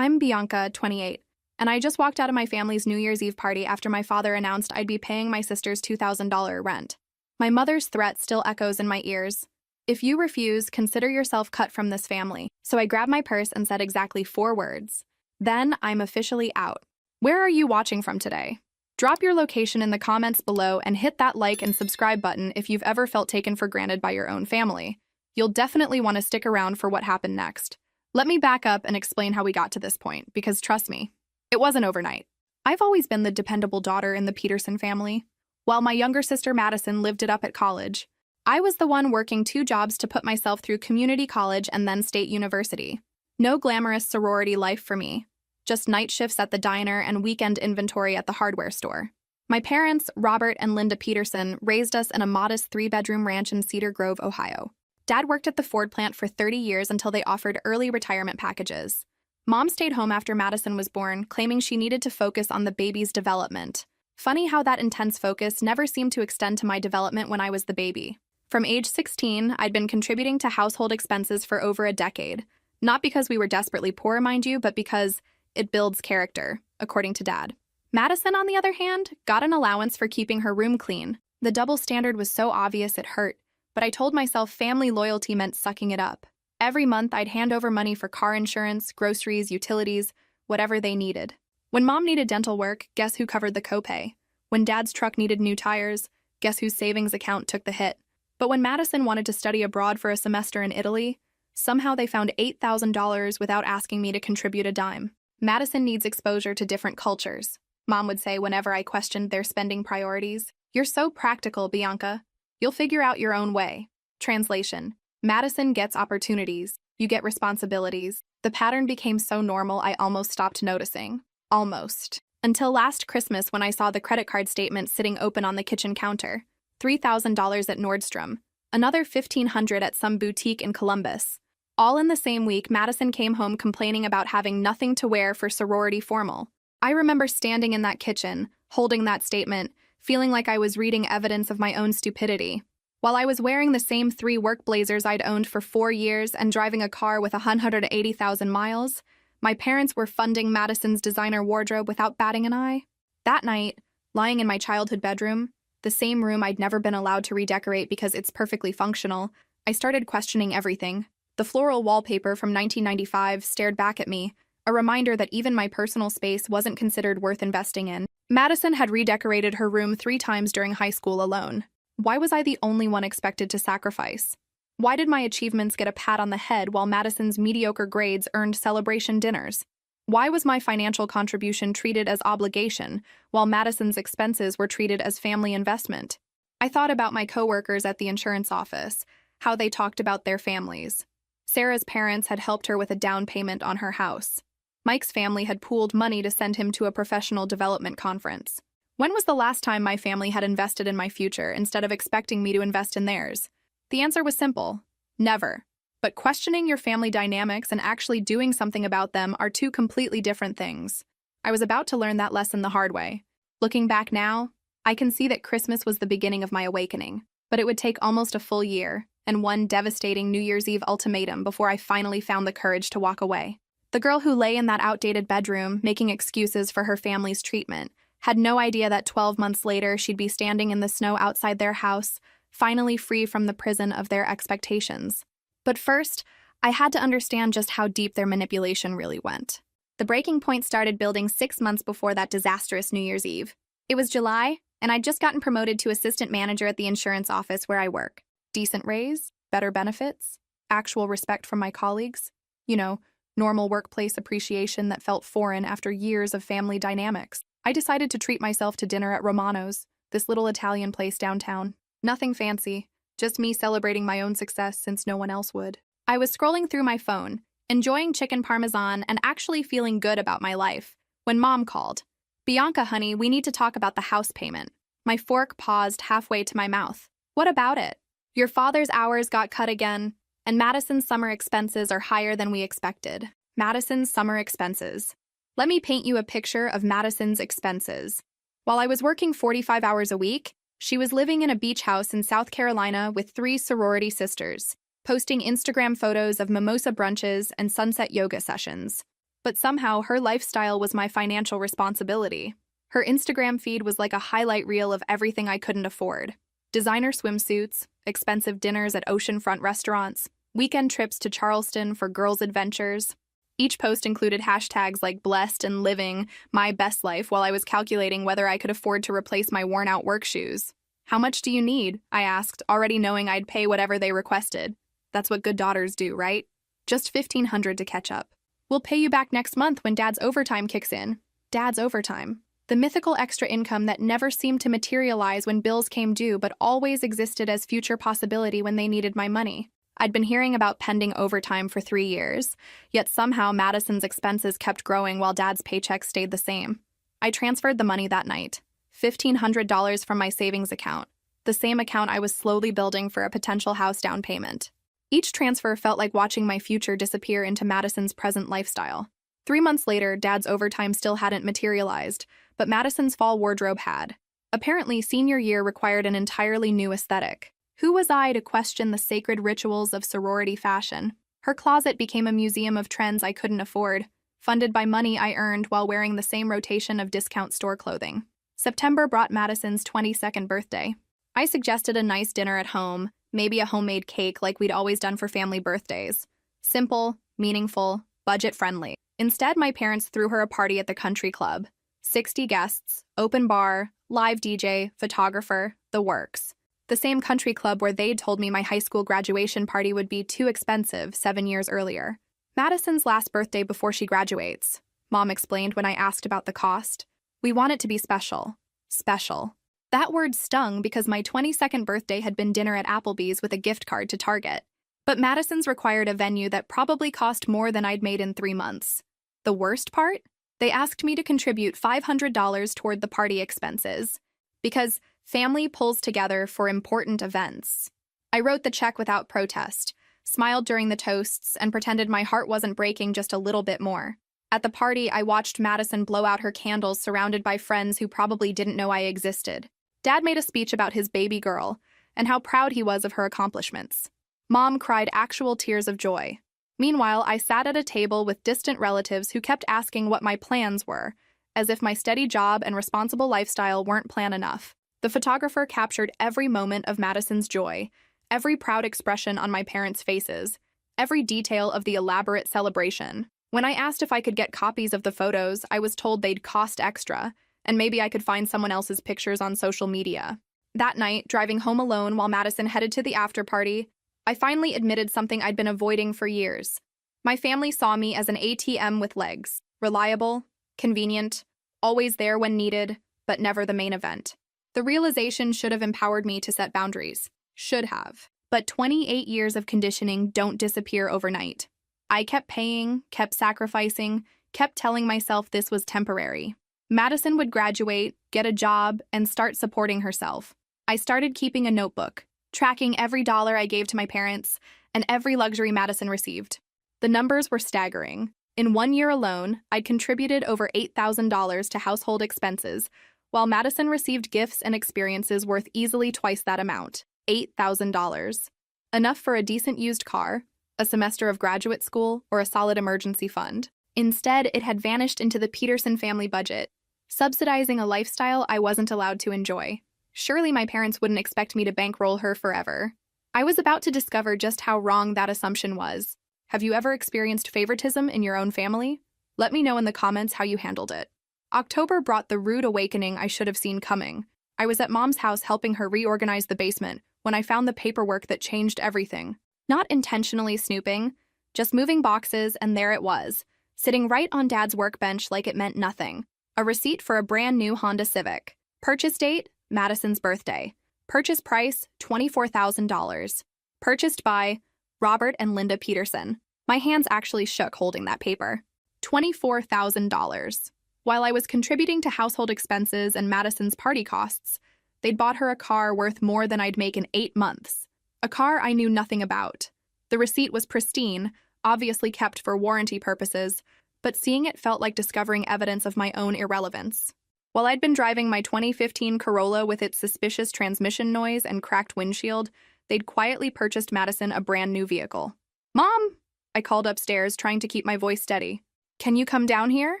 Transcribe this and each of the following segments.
I'm Bianca, 28, and I just walked out of my family's New Year's Eve party after my father announced I'd be paying my sister's $2,000 rent. My mother's threat still echoes in my ears. If you refuse, consider yourself cut from this family. So I grabbed my purse and said exactly 4 words. Then I'm officially out. Where are you watching from today? Drop your location in the comments below and hit that like and subscribe button if you've ever felt taken for granted by your own family. You'll definitely want to stick around for what happened next. Let me back up and explain how we got to this point, because trust me, it wasn't overnight. I've always been the dependable daughter in the Peterson family. While my younger sister Madison lived it up at college, I was the one working 2 jobs to put myself through community college and then state university. No glamorous sorority life for me, just night shifts at the diner and weekend inventory at the hardware store. My parents, Robert and Linda Peterson, raised us in a modest 3-bedroom ranch in Cedar Grove, Ohio. Dad worked at the Ford plant for 30 years until they offered early retirement packages. Mom stayed home after Madison was born, claiming she needed to focus on the baby's development. Funny how that intense focus never seemed to extend to my development when I was the baby. From age 16, I'd been contributing to household expenses for over a decade. Not because we were desperately poor, mind you, but because it builds character, according to Dad. Madison, on the other hand, got an allowance for keeping her room clean. The double standard was so obvious it hurt, but I told myself family loyalty meant sucking it up. Every month, I'd hand over money for car insurance, groceries, utilities, whatever they needed. When Mom needed dental work, guess who covered the copay? When Dad's truck needed new tires, guess whose savings account took the hit? But when Madison wanted to study abroad for a semester in Italy, somehow they found $8,000 without asking me to contribute a dime. Madison needs exposure to different cultures, Mom would say whenever I questioned their spending priorities. You're so practical, Bianca. You'll figure out your own way. Translation: Madison gets opportunities, you get responsibilities. The pattern became so normal I almost stopped noticing. Almost. Until last Christmas when I saw the credit card statement sitting open on the kitchen counter. $3,000 at Nordstrom, another $1,500 at some boutique in Columbus. All in the same week, Madison came home complaining about having nothing to wear for sorority formal. I remember standing in that kitchen, holding that statement, feeling like I was reading evidence of my own stupidity. While I was wearing the same 3 work blazers I'd owned for 4 years and driving a car with 180,000 miles, my parents were funding Madison's designer wardrobe without batting an eye. That night, lying in my childhood bedroom, the same room I'd never been allowed to redecorate because it's perfectly functional, I started questioning everything. The floral wallpaper from 1995 stared back at me, a reminder that even my personal space wasn't considered worth investing in. Madison had redecorated her room 3 times during high school alone. Why was I the only one expected to sacrifice? Why did my achievements get a pat on the head while Madison's mediocre grades earned celebration dinners? Why was my financial contribution treated as obligation while Madison's expenses were treated as family investment? I thought about my coworkers at the insurance office, how they talked about their families. Sarah's parents had helped her with a down payment on her house. Mike's family had pooled money to send him to a professional development conference. When was the last time my family had invested in my future instead of expecting me to invest in theirs? The answer was simple: never. But questioning your family dynamics and actually doing something about them are 2 completely different things. I was about to learn that lesson the hard way. Looking back now, I can see that Christmas was the beginning of my awakening, but it would take almost a full year and 1 devastating New Year's Eve ultimatum before I finally found the courage to walk away. The girl who lay in that outdated bedroom, making excuses for her family's treatment, had no idea that 12 months later she'd be standing in the snow outside their house, finally free from the prison of their expectations. But first, I had to understand just how deep their manipulation really went. The breaking point started building 6 months before that disastrous New Year's Eve. It was July, and I'd just gotten promoted to assistant manager at the insurance office where I work. Decent raise, better benefits, actual respect from my colleagues. You know, normal workplace appreciation that felt foreign after years of family dynamics. I decided to treat myself to dinner at Romano's, this little Italian place downtown. Nothing fancy, just me celebrating my own success since no one else would. I was scrolling through my phone, enjoying chicken parmesan and actually feeling good about my life, when Mom called. "Bianca, honey, we need to talk about the house payment." My fork paused halfway to my mouth. "What about it?" "Your father's hours got cut again, and Madison's summer expenses are higher than we expected." Madison's summer expenses. Let me paint you a picture of Madison's expenses. While I was working 45 hours a week, she was living in a beach house in South Carolina with 3 sorority sisters, posting Instagram photos of mimosa brunches and sunset yoga sessions. But somehow her lifestyle was my financial responsibility. Her Instagram feed was like a highlight reel of everything I couldn't afford. Designer swimsuits, expensive dinners at oceanfront restaurants, weekend trips to Charleston for girls' adventures. Each post included hashtags like blessed and living my best life while I was calculating whether I could afford to replace my worn-out work shoes. "How much do you need?" I asked, already knowing I'd pay whatever they requested. That's what good daughters do, right? "Just $1,500 to catch up. We'll pay you back next month when Dad's overtime kicks in." Dad's overtime. The mythical extra income that never seemed to materialize when bills came due but always existed as future possibility when they needed my money. I'd been hearing about pending overtime for 3 years, yet somehow Madison's expenses kept growing while Dad's paycheck stayed the same. I transferred the money that night, $1,500 from my savings account, the same account I was slowly building for a potential house down payment. Each transfer felt like watching my future disappear into Madison's present lifestyle. 3 months later, Dad's overtime still hadn't materialized, but Madison's fall wardrobe had. Apparently, senior year required an entirely new aesthetic. Who was I to question the sacred rituals of sorority fashion? Her closet became a museum of trends I couldn't afford, funded by money I earned while wearing the same rotation of discount store clothing. September brought Madison's 22nd birthday. I suggested a nice dinner at home, maybe a homemade cake like we'd always done for family birthdays. Simple, meaningful, budget-friendly. Instead, my parents threw her a party at the country club. 60 guests, open bar, live DJ, photographer, the works. The same country club where they'd told me my high school graduation party would be too expensive 7 years earlier. "Madison's last birthday before she graduates," Mom explained when I asked about the cost. "We want it to be special." Special. That word stung because my 22nd birthday had been dinner at Applebee's with a gift card to Target. But Madison's required a venue that probably cost more than I'd made in 3 months. The worst part? They asked me to contribute $500 toward the party expenses, because family pulls together for important events. I wrote the check without protest, smiled during the toasts, and pretended my heart wasn't breaking just a little bit more. At the party, I watched Madison blow out her candles surrounded by friends who probably didn't know I existed. Dad made a speech about his baby girl and how proud he was of her accomplishments. Mom cried actual tears of joy. Meanwhile, I sat at a table with distant relatives who kept asking what my plans were, as if my steady job and responsible lifestyle weren't plan enough. The photographer captured every moment of Madison's joy, every proud expression on my parents' faces, every detail of the elaborate celebration. When I asked if I could get copies of the photos, I was told they'd cost extra, and maybe I could find someone else's pictures on social media. That night, driving home alone while Madison headed to the after-party, I finally admitted something I'd been avoiding for years. My family saw me as an ATM with legs, reliable, convenient, always there when needed, but never the main event. The realization should have empowered me to set boundaries. Should have. But 28 years of conditioning don't disappear overnight. I kept paying, kept sacrificing, kept telling myself this was temporary. Madison would graduate, get a job, and start supporting herself. I started keeping a notebook, tracking every dollar I gave to my parents and every luxury Madison received. The numbers were staggering. In 1 year alone, I'd contributed over $8,000 to household expenses, while Madison received gifts and experiences worth easily twice that amount, $8,000. Enough for a decent used car, a semester of graduate school, or a solid emergency fund. Instead, it had vanished into the Peterson family budget, subsidizing a lifestyle I wasn't allowed to enjoy. Surely my parents wouldn't expect me to bankroll her forever. I was about to discover just how wrong that assumption was. Have you ever experienced favoritism in your own family? Let me know in the comments how you handled it. October brought the rude awakening I should have seen coming. I was at Mom's house helping her reorganize the basement when I found the paperwork that changed everything. Not intentionally snooping, just moving boxes, and there it was, sitting right on Dad's workbench like it meant nothing. A receipt for a brand new Honda Civic. Purchase date, Madison's birthday. Purchase price, $24,000. Purchased by Robert and Linda Peterson. My hands actually shook holding that paper. $24,000. While I was contributing to household expenses and Madison's party costs, they'd bought her a car worth more than I'd make in 8 months. A car I knew nothing about. The receipt was pristine, obviously kept for warranty purposes, but seeing it felt like discovering evidence of my own irrelevance. While I'd been driving my 2015 Corolla with its suspicious transmission noise and cracked windshield, they'd quietly purchased Madison a brand new vehicle. "Mom!" I called upstairs, trying to keep my voice steady. Can you come down here?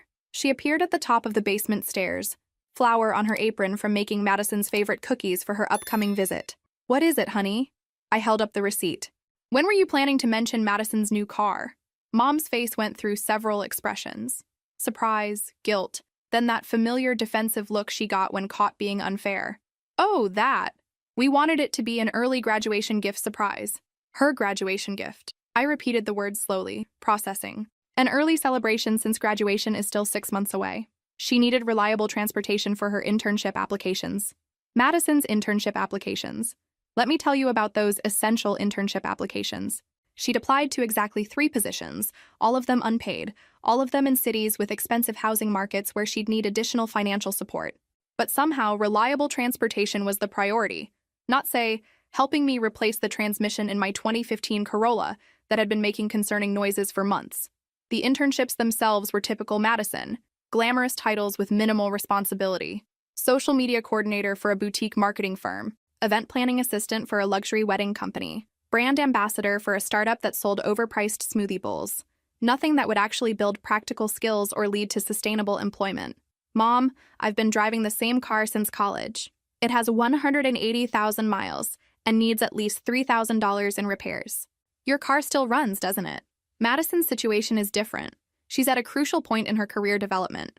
She appeared at the top of the basement stairs, flour on her apron from making Madison's favorite cookies for her upcoming visit. What is it, honey? I held up the receipt. When were you planning to mention Madison's new car? Mom's face went through several expressions. Surprise, guilt, then that familiar defensive look she got when caught being unfair. Oh, that. We wanted it to be an early graduation gift surprise. Her graduation gift. I repeated the words slowly, processing. An early celebration since graduation is still 6 months away. She needed reliable transportation for her internship applications. Madison's internship applications. Let me tell you about those essential internship applications. She'd applied to exactly 3 positions, all of them unpaid, all of them in cities with expensive housing markets where she'd need additional financial support. But somehow, reliable transportation was the priority. Not, say, helping me replace the transmission in my 2015 Corolla that had been making concerning noises for months. The internships themselves were typical Madison, glamorous titles with minimal responsibility. Social media coordinator for a boutique marketing firm, event planning assistant for a luxury wedding company, brand ambassador for a startup that sold overpriced smoothie bowls. Nothing that would actually build practical skills or lead to sustainable employment. Mom, I've been driving the same car since college. It has 180,000 miles and needs at least $3,000 in repairs. Your car still runs, doesn't it? Madison's situation is different. She's at a crucial point in her career development.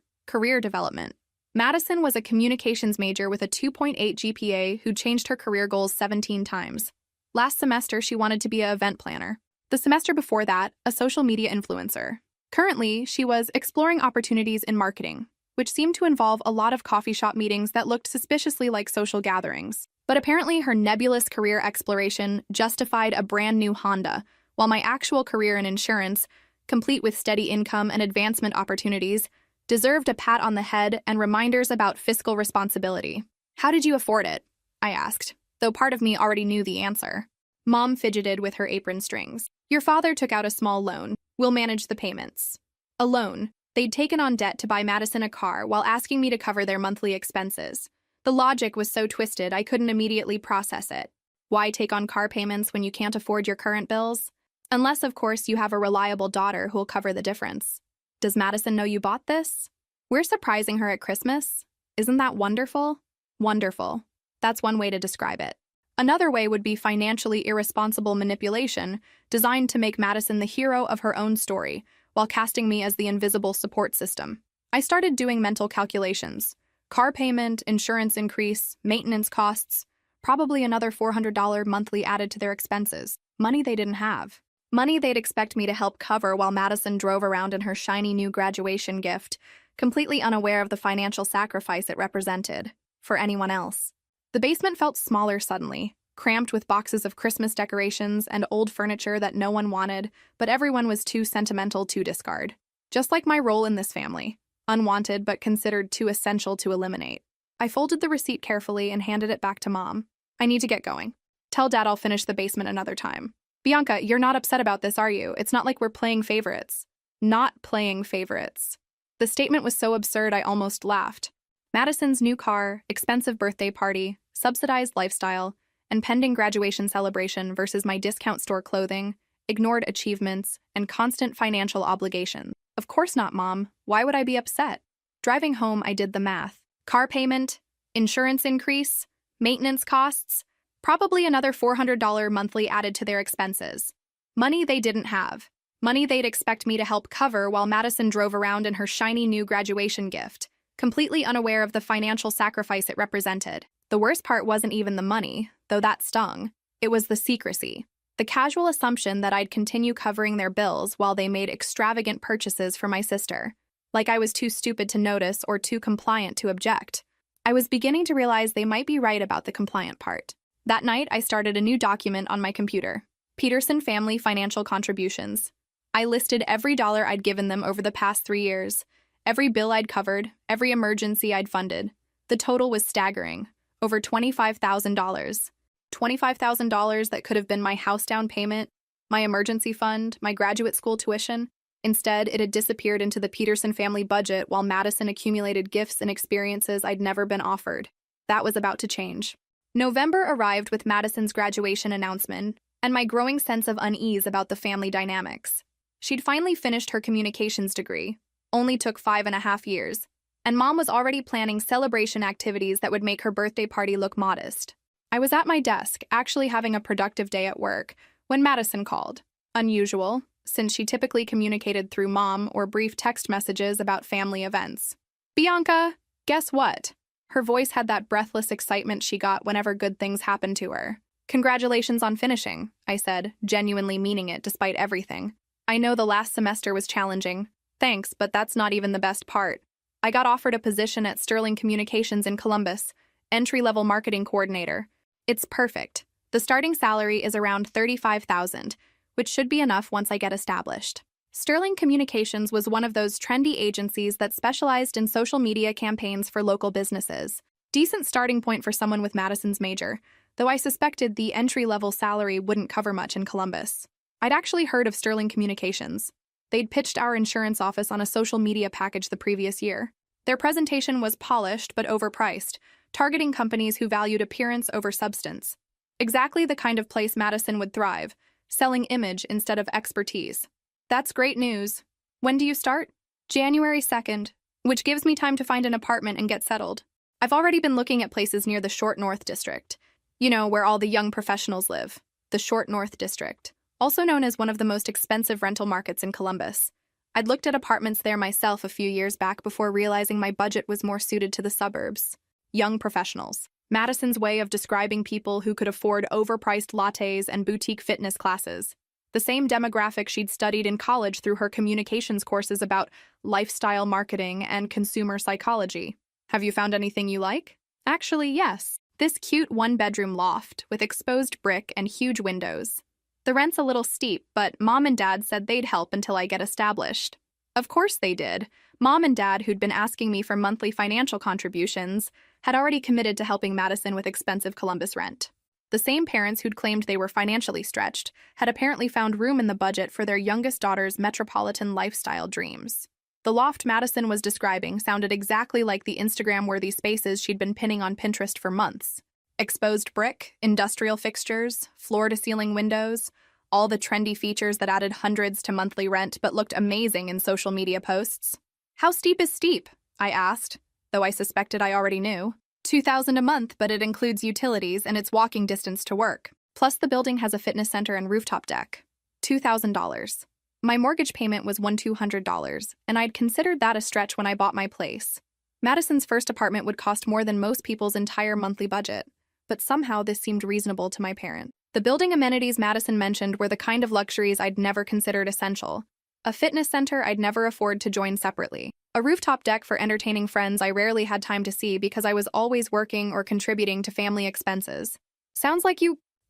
Madison was a communications major with a 2.8 GPA who changed her career goals 17 times. Last semester, she wanted to be an event planner. The semester before that, a social media influencer. Currently, she was exploring opportunities in marketing, which seemed to involve a lot of coffee shop meetings that looked suspiciously like social gatherings. But apparently her nebulous career exploration justified a brand new Honda, while my actual career in insurance, complete with steady income and advancement opportunities, deserved a pat on the head and reminders about fiscal responsibility. How did you afford it? I asked, though part of me already knew the answer. Mom fidgeted with her apron strings. Your father took out a small loan. We'll manage the payments. A loan. They'd taken on debt to buy Madison a car while asking me to cover their monthly expenses. The logic was so twisted I couldn't immediately process it. Why take on car payments when you can't afford your current bills? Unless, of course, you have a reliable daughter who'll cover the difference. Does Madison know you bought this? We're surprising her at Christmas. Isn't that wonderful? Wonderful. That's one way to describe it. Another way would be financially irresponsible manipulation designed to make Madison the hero of her own story, while casting me as the invisible support system. I started doing mental calculations. Car payment, insurance increase, maintenance costs, probably another $400 monthly added to their expenses. Money they didn't have. Money they'd expect me to help cover while Madison drove around in her shiny new graduation gift, completely unaware of the financial sacrifice it represented for anyone else. The basement felt smaller suddenly, cramped with boxes of Christmas decorations and old furniture that no one wanted, but everyone was too sentimental to discard. Just like my role in this family, unwanted but considered too essential to eliminate. I folded the receipt carefully and handed it back to Mom. I need to get going. Tell Dad I'll finish the basement another time. Bianca, you're not upset about this, are you? It's not like we're playing favorites. Not playing favorites. The statement was so absurd I almost laughed. Madison's new car, expensive birthday party, subsidized lifestyle, and pending graduation celebration versus my discount store clothing, ignored achievements, and constant financial obligations. Of course not, Mom. Why would I be upset? Driving home, I did the math. Car payment, insurance increase, maintenance costs, probably another $400 monthly added to their expenses. Money they didn't have. Money they'd expect me to help cover while Madison drove around in her shiny new graduation gift, completely unaware of the financial sacrifice it represented. The worst part wasn't even the money, though that stung. It was the secrecy. The casual assumption that I'd continue covering their bills while they made extravagant purchases for my sister. Like I was too stupid to notice or too compliant to object. I was beginning to realize they might be right about the compliant part. That night, I started a new document on my computer. Peterson Family Financial Contributions. I listed every dollar I'd given them over the past 3 years, every bill I'd covered, every emergency I'd funded. The total was staggering. Over $25,000. $25,000 that could have been my house down payment, my emergency fund, my graduate school tuition. Instead, it had disappeared into the Peterson family budget while Madison accumulated gifts and experiences I'd never been offered. That was about to change. November arrived with Madison's graduation announcement and my growing sense of unease about the family dynamics. She'd finally finished her communications degree, only took 5.5 years, and Mom was already planning celebration activities that would make her birthday party look modest. I was at my desk, actually having a productive day at work, when Madison called. Unusual, since she typically communicated through Mom or brief text messages about family events. "Bianca, guess what?" Her voice had that breathless excitement she got whenever good things happened to her. "Congratulations on finishing," I said, genuinely meaning it despite everything. "I know the last semester was challenging. Thanks, but that's not even the best part. I got offered a position at Sterling Communications in Columbus, entry-level marketing coordinator. It's perfect. The starting salary is around $35,000, which should be enough once I get established." Sterling Communications was one of those trendy agencies that specialized in social media campaigns for local businesses. Decent starting point for someone with Madison's major, though I suspected the entry-level salary wouldn't cover much in Columbus. I'd actually heard of Sterling Communications. They'd pitched our insurance office on a social media package the previous year. Their presentation was polished but overpriced, targeting companies who valued appearance over substance. Exactly the kind of place Madison would thrive, selling image instead of expertise. "That's great news. When do you start?" "January 2nd, which gives me time to find an apartment and get settled. I've already been looking at places near the Short North District. You know, where all the young professionals live. The Short North District, also known as one of the most expensive rental markets in Columbus. I'd looked at apartments there myself a few years back before realizing my budget was more suited to the suburbs. Young professionals. Madison's way of describing people who could afford overpriced lattes and boutique fitness classes. The same demographic she'd studied in college through her communications courses about lifestyle marketing and consumer psychology. "Have you found anything you like?" "Actually, yes. This cute one-bedroom loft with exposed brick and huge windows. The rent's a little steep, but Mom and Dad said they'd help until I get established." Of course they did. Mom and Dad, who'd been asking me for monthly financial contributions, had already committed to helping Madison with expensive Columbus rent. The same parents who'd claimed they were financially stretched had apparently found room in the budget for their youngest daughter's metropolitan lifestyle dreams. The loft Madison was describing sounded exactly like the Instagram-worthy spaces she'd been pinning on Pinterest for months. Exposed brick, industrial fixtures, floor-to-ceiling windows, all the trendy features that added hundreds to monthly rent but looked amazing in social media posts. "How steep is steep?" I asked, though I suspected I already knew. $2,000 a month, but it includes utilities and it's walking distance to work. Plus the building has a fitness center and rooftop deck. $2,000. My mortgage payment was $1,200, and I'd considered that a stretch when I bought my place. Madison's first apartment would cost more than most people's entire monthly budget, but somehow this seemed reasonable to my parent. The building amenities Madison mentioned were the kind of luxuries I'd never considered essential. A fitness center I'd never afford to join separately. A rooftop deck for entertaining friends I rarely had time to see because I was always working or contributing to family expenses. "Sounds like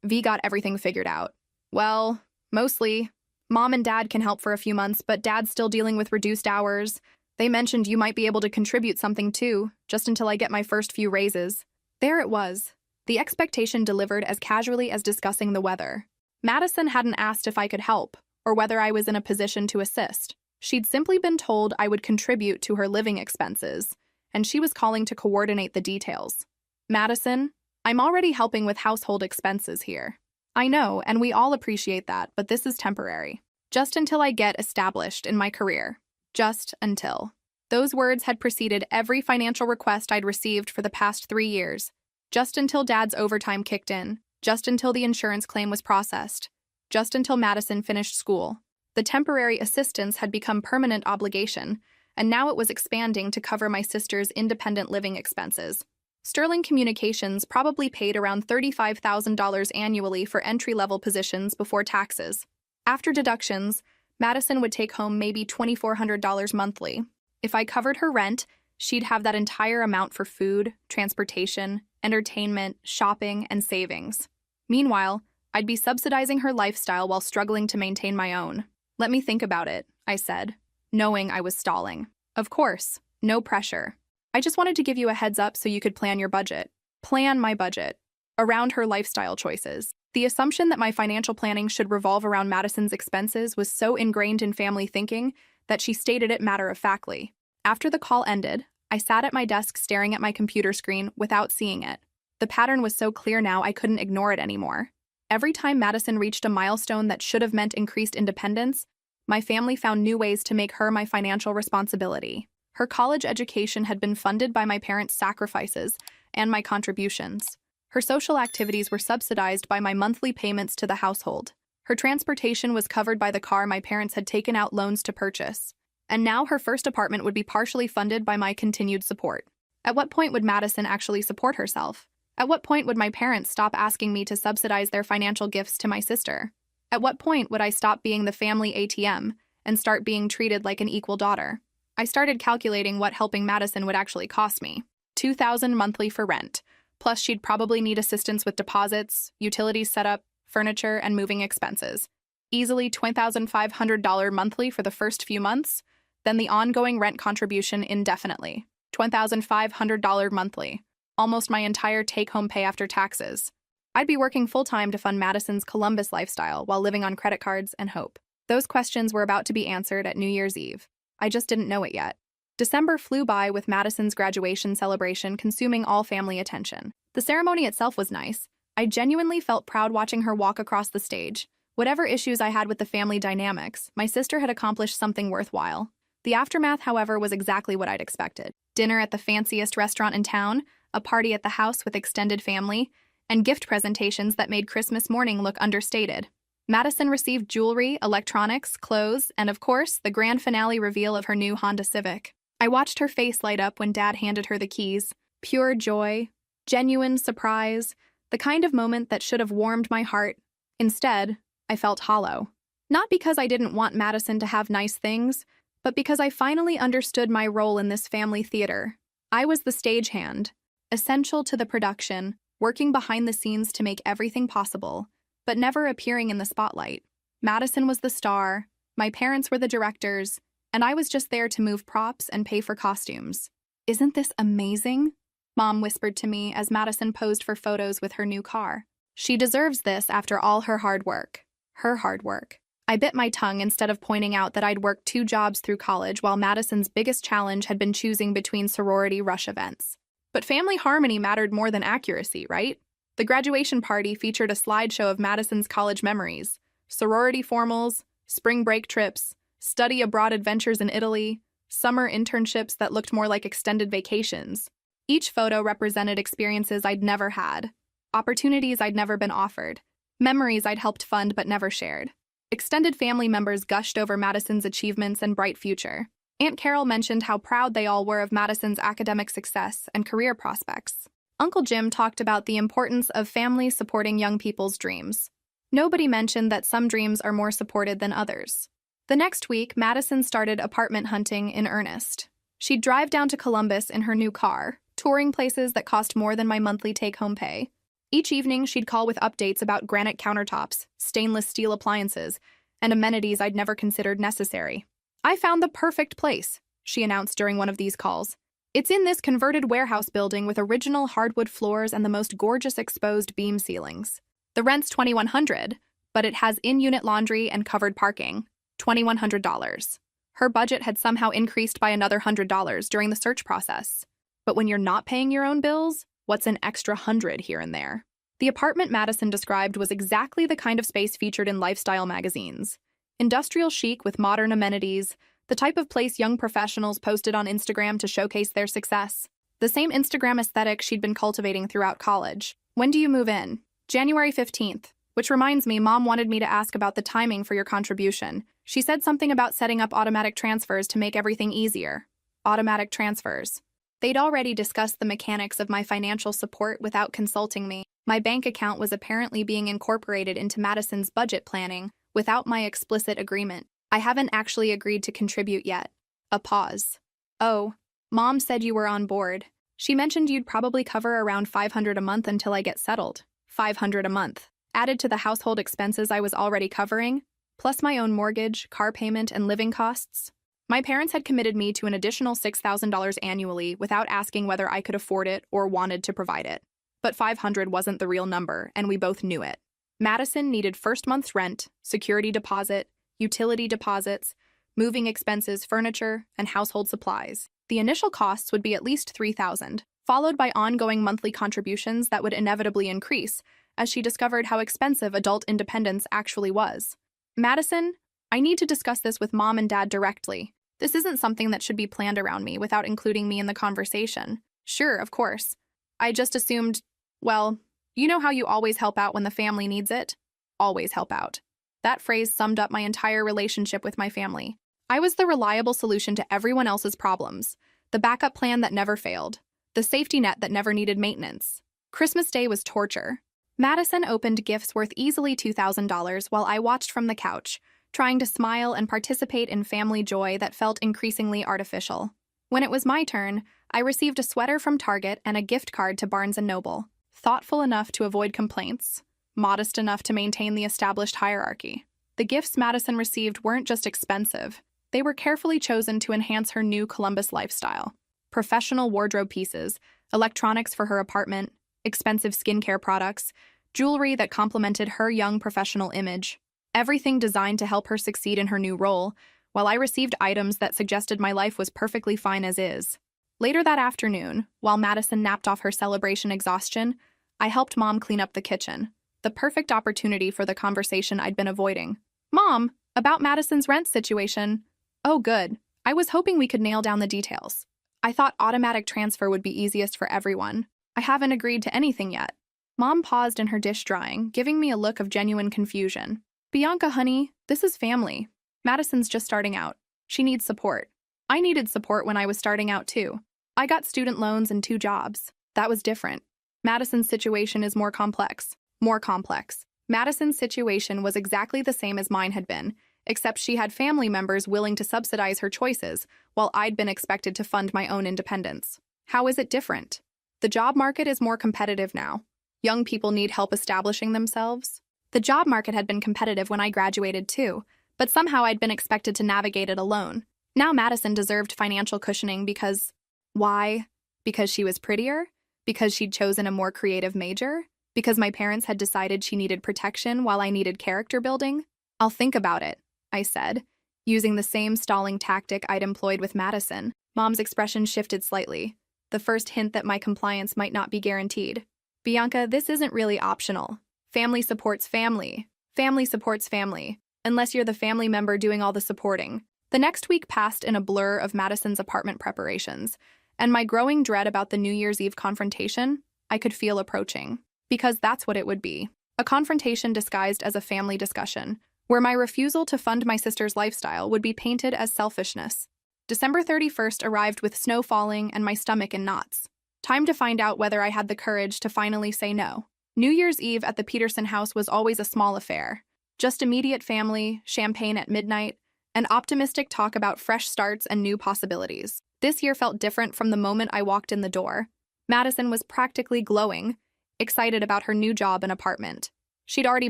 V got everything figured out." "Well, mostly. Mom and Dad can help for a few months, but Dad's still dealing with reduced hours. They mentioned you might be able to contribute something too, just until I get my first few raises." There it was. The expectation delivered as casually as discussing the weather. Madison hadn't asked if I could help, or whether I was in a position to assist. She'd simply been told I would contribute to her living expenses, and she was calling to coordinate the details. "Madison, I'm already helping with household expenses here." "I know, and we all appreciate that, but this is temporary. Just until I get established in my career. Just until." Those words had preceded every financial request I'd received for the past 3 years. Just until Dad's overtime kicked in. Just until the insurance claim was processed. Just until Madison finished school. The temporary assistance had become permanent obligation, and now it was expanding to cover my sister's independent living expenses. Sterling Communications probably paid around $35,000 annually for entry-level positions before taxes. After deductions, Madison would take home maybe $2,400 monthly. If I covered her rent, she'd have that entire amount for food, transportation, entertainment, shopping, and savings. Meanwhile, I'd be subsidizing her lifestyle while struggling to maintain my own. "Let me think about it," I said, knowing I was stalling. "Of course, no pressure. I just wanted to give you a heads up so you could plan your budget." Plan my budget. Around her lifestyle choices. The assumption that my financial planning should revolve around Madison's expenses was so ingrained in family thinking that she stated it matter-of-factly. After the call ended, I sat at my desk staring at my computer screen without seeing it. The pattern was so clear now I couldn't ignore it anymore. Every time Madison reached a milestone that should have meant increased independence, my family found new ways to make her my financial responsibility. Her college education had been funded by my parents' sacrifices and my contributions. Her social activities were subsidized by my monthly payments to the household. Her transportation was covered by the car my parents had taken out loans to purchase. And now her first apartment would be partially funded by my continued support. At what point would Madison actually support herself? At what point would my parents stop asking me to subsidize their financial gifts to my sister? At what point would I stop being the family ATM and start being treated like an equal daughter? I started calculating what helping Madison would actually cost me. $2,000 monthly for rent, plus she'd probably need assistance with deposits, utilities setup, furniture, and moving expenses. Easily $20,500 monthly for the first few months, then the ongoing rent contribution indefinitely. $20,500 monthly, almost my entire take-home pay after taxes. I'd be working full-time to fund Madison's Columbus lifestyle while living on credit cards and hope. Those questions were about to be answered at New Year's Eve. I just didn't know it yet. December flew by with Madison's graduation celebration consuming all family attention. The ceremony itself was nice. I genuinely felt proud watching her walk across the stage. Whatever issues I had with the family dynamics, my sister had accomplished something worthwhile. The aftermath, however, was exactly what I'd expected. Dinner at the fanciest restaurant in town, a party at the house with extended family, and gift presentations that made Christmas morning look understated. Madison received jewelry, electronics, clothes, and of course, the grand finale reveal of her new Honda Civic. I watched her face light up when Dad handed her the keys. Pure joy, genuine surprise, the kind of moment that should have warmed my heart. Instead, I felt hollow. Not because I didn't want Madison to have nice things, but because I finally understood my role in this family theater. I was the stagehand, essential to the production, working behind the scenes to make everything possible, but never appearing in the spotlight. Madison was the star, my parents were the directors, and I was just there to move props and pay for costumes. "Isn't this amazing?" Mom whispered to me as Madison posed for photos with her new car. "She deserves this after all her hard work." Her hard work. I bit my tongue instead of pointing out that I'd worked 2 jobs through college while Madison's biggest challenge had been choosing between sorority rush events. But family harmony mattered more than accuracy, right? The graduation party featured a slideshow of Madison's college memories, sorority formals, spring break trips, study abroad adventures in Italy, summer internships that looked more like extended vacations. Each photo represented experiences I'd never had, opportunities I'd never been offered, memories I'd helped fund but never shared. Extended family members gushed over Madison's achievements and bright future. Aunt Carol mentioned how proud they all were of Madison's academic success and career prospects. Uncle Jim talked about the importance of families supporting young people's dreams. Nobody mentioned that some dreams are more supported than others. The next week, Madison started apartment hunting in earnest. She'd drive down to Columbus in her new car, touring places that cost more than my monthly take-home pay. Each evening, she'd call with updates about granite countertops, stainless steel appliances, and amenities I'd never considered necessary. "I found the perfect place," she announced during one of these calls. "It's in this converted warehouse building with original hardwood floors and the most gorgeous exposed beam ceilings. The rent's $2,100, but it has in-unit laundry and covered parking. $2,100. Her budget had somehow increased by another $100 during the search process. But when you're not paying your own bills, what's an extra 100 here and there? The apartment Madison described was exactly the kind of space featured in lifestyle magazines. Industrial chic with modern amenities, the type of place young professionals posted on Instagram to showcase their success. The same Instagram aesthetic she'd been cultivating throughout college. "When do you move in?" "January 15th. Which reminds me, Mom wanted me to ask about the timing for your contribution. She said something about setting up automatic transfers to make everything easier." Automatic transfers. They'd already discussed the mechanics of my financial support without consulting me. My bank account was apparently being incorporated into Madison's budget planning without my explicit agreement. "I haven't actually agreed to contribute yet." A pause. "Oh, Mom said you were on board. She mentioned you'd probably cover around $500 a month until I get settled." $500 a month. Added to the household expenses I was already covering, plus my own mortgage, car payment, and living costs. My parents had committed me to an additional $6,000 annually without asking whether I could afford it or wanted to provide it. But 500 wasn't the real number, and we both knew it. Madison needed first month's rent, security deposit, utility deposits, moving expenses, furniture, and household supplies. The initial costs would be at least $3,000, followed by ongoing monthly contributions that would inevitably increase as she discovered how expensive adult independence actually was. Madison, I need to discuss this with Mom and Dad directly. This isn't something that should be planned around me without including me in the conversation. Sure, of course. I just assumed, well, you know how you always help out when the family needs it? Always help out. That phrase summed up my entire relationship with my family. I was the reliable solution to everyone else's problems, the backup plan that never failed, the safety net that never needed maintenance. Christmas Day was torture. Madison opened gifts worth easily $2,000 while I watched from the couch, trying to smile and participate in family joy that felt increasingly artificial. When it was my turn, I received a sweater from Target and a gift card to Barnes & Noble. Thoughtful enough to avoid complaints, modest enough to maintain the established hierarchy. The gifts Madison received weren't just expensive. They were carefully chosen to enhance her new Columbus lifestyle. Professional wardrobe pieces, electronics for her apartment, expensive skincare products, jewelry that complemented her young professional image. Everything designed to help her succeed in her new role, while I received items that suggested my life was perfectly fine as is. Later that afternoon, while Madison napped off her celebration exhaustion, I helped Mom clean up the kitchen. The perfect opportunity for the conversation I'd been avoiding. Mom, about Madison's rent situation. Oh, good. I was hoping we could nail down the details. I thought automatic transfer would be easiest for everyone. I haven't agreed to anything yet. Mom paused in her dish drying, giving me a look of genuine confusion. Bianca, honey, this is family. Madison's just starting out. She needs support. I needed support when I was starting out too. I got student loans and 2 jobs. That was different. Madison's situation is more complex. More complex. Madison's situation was exactly the same as mine had been, except she had family members willing to subsidize her choices, while I'd been expected to fund my own independence. How is it different? The job market is more competitive now. Young people need help establishing themselves. The job market had been competitive when I graduated too, but somehow I'd been expected to navigate it alone. Now Madison deserved financial cushioning because... Why? Because she was prettier? Because she'd chosen a more creative major? Because my parents had decided she needed protection while I needed character building? I'll think about it, I said, using the same stalling tactic I'd employed with Madison. Mom's expression shifted slightly, the first hint that my compliance might not be guaranteed. Bianca, this isn't really optional. Family supports family. Family supports family, unless you're the family member doing all the supporting. The next week passed in a blur of Madison's apartment preparations, and my growing dread about the New Year's Eve confrontation I could feel approaching. Because that's what it would be. A confrontation disguised as a family discussion, where my refusal to fund my sister's lifestyle would be painted as selfishness. December 31st arrived with snow falling and my stomach in knots. Time to find out whether I had the courage to finally say no. New Year's Eve at the Peterson house was always a small affair. Just immediate family, champagne at midnight, and optimistic talk about fresh starts and new possibilities. This year felt different from the moment I walked in the door. Madison was practically glowing, excited about her new job and apartment. She'd already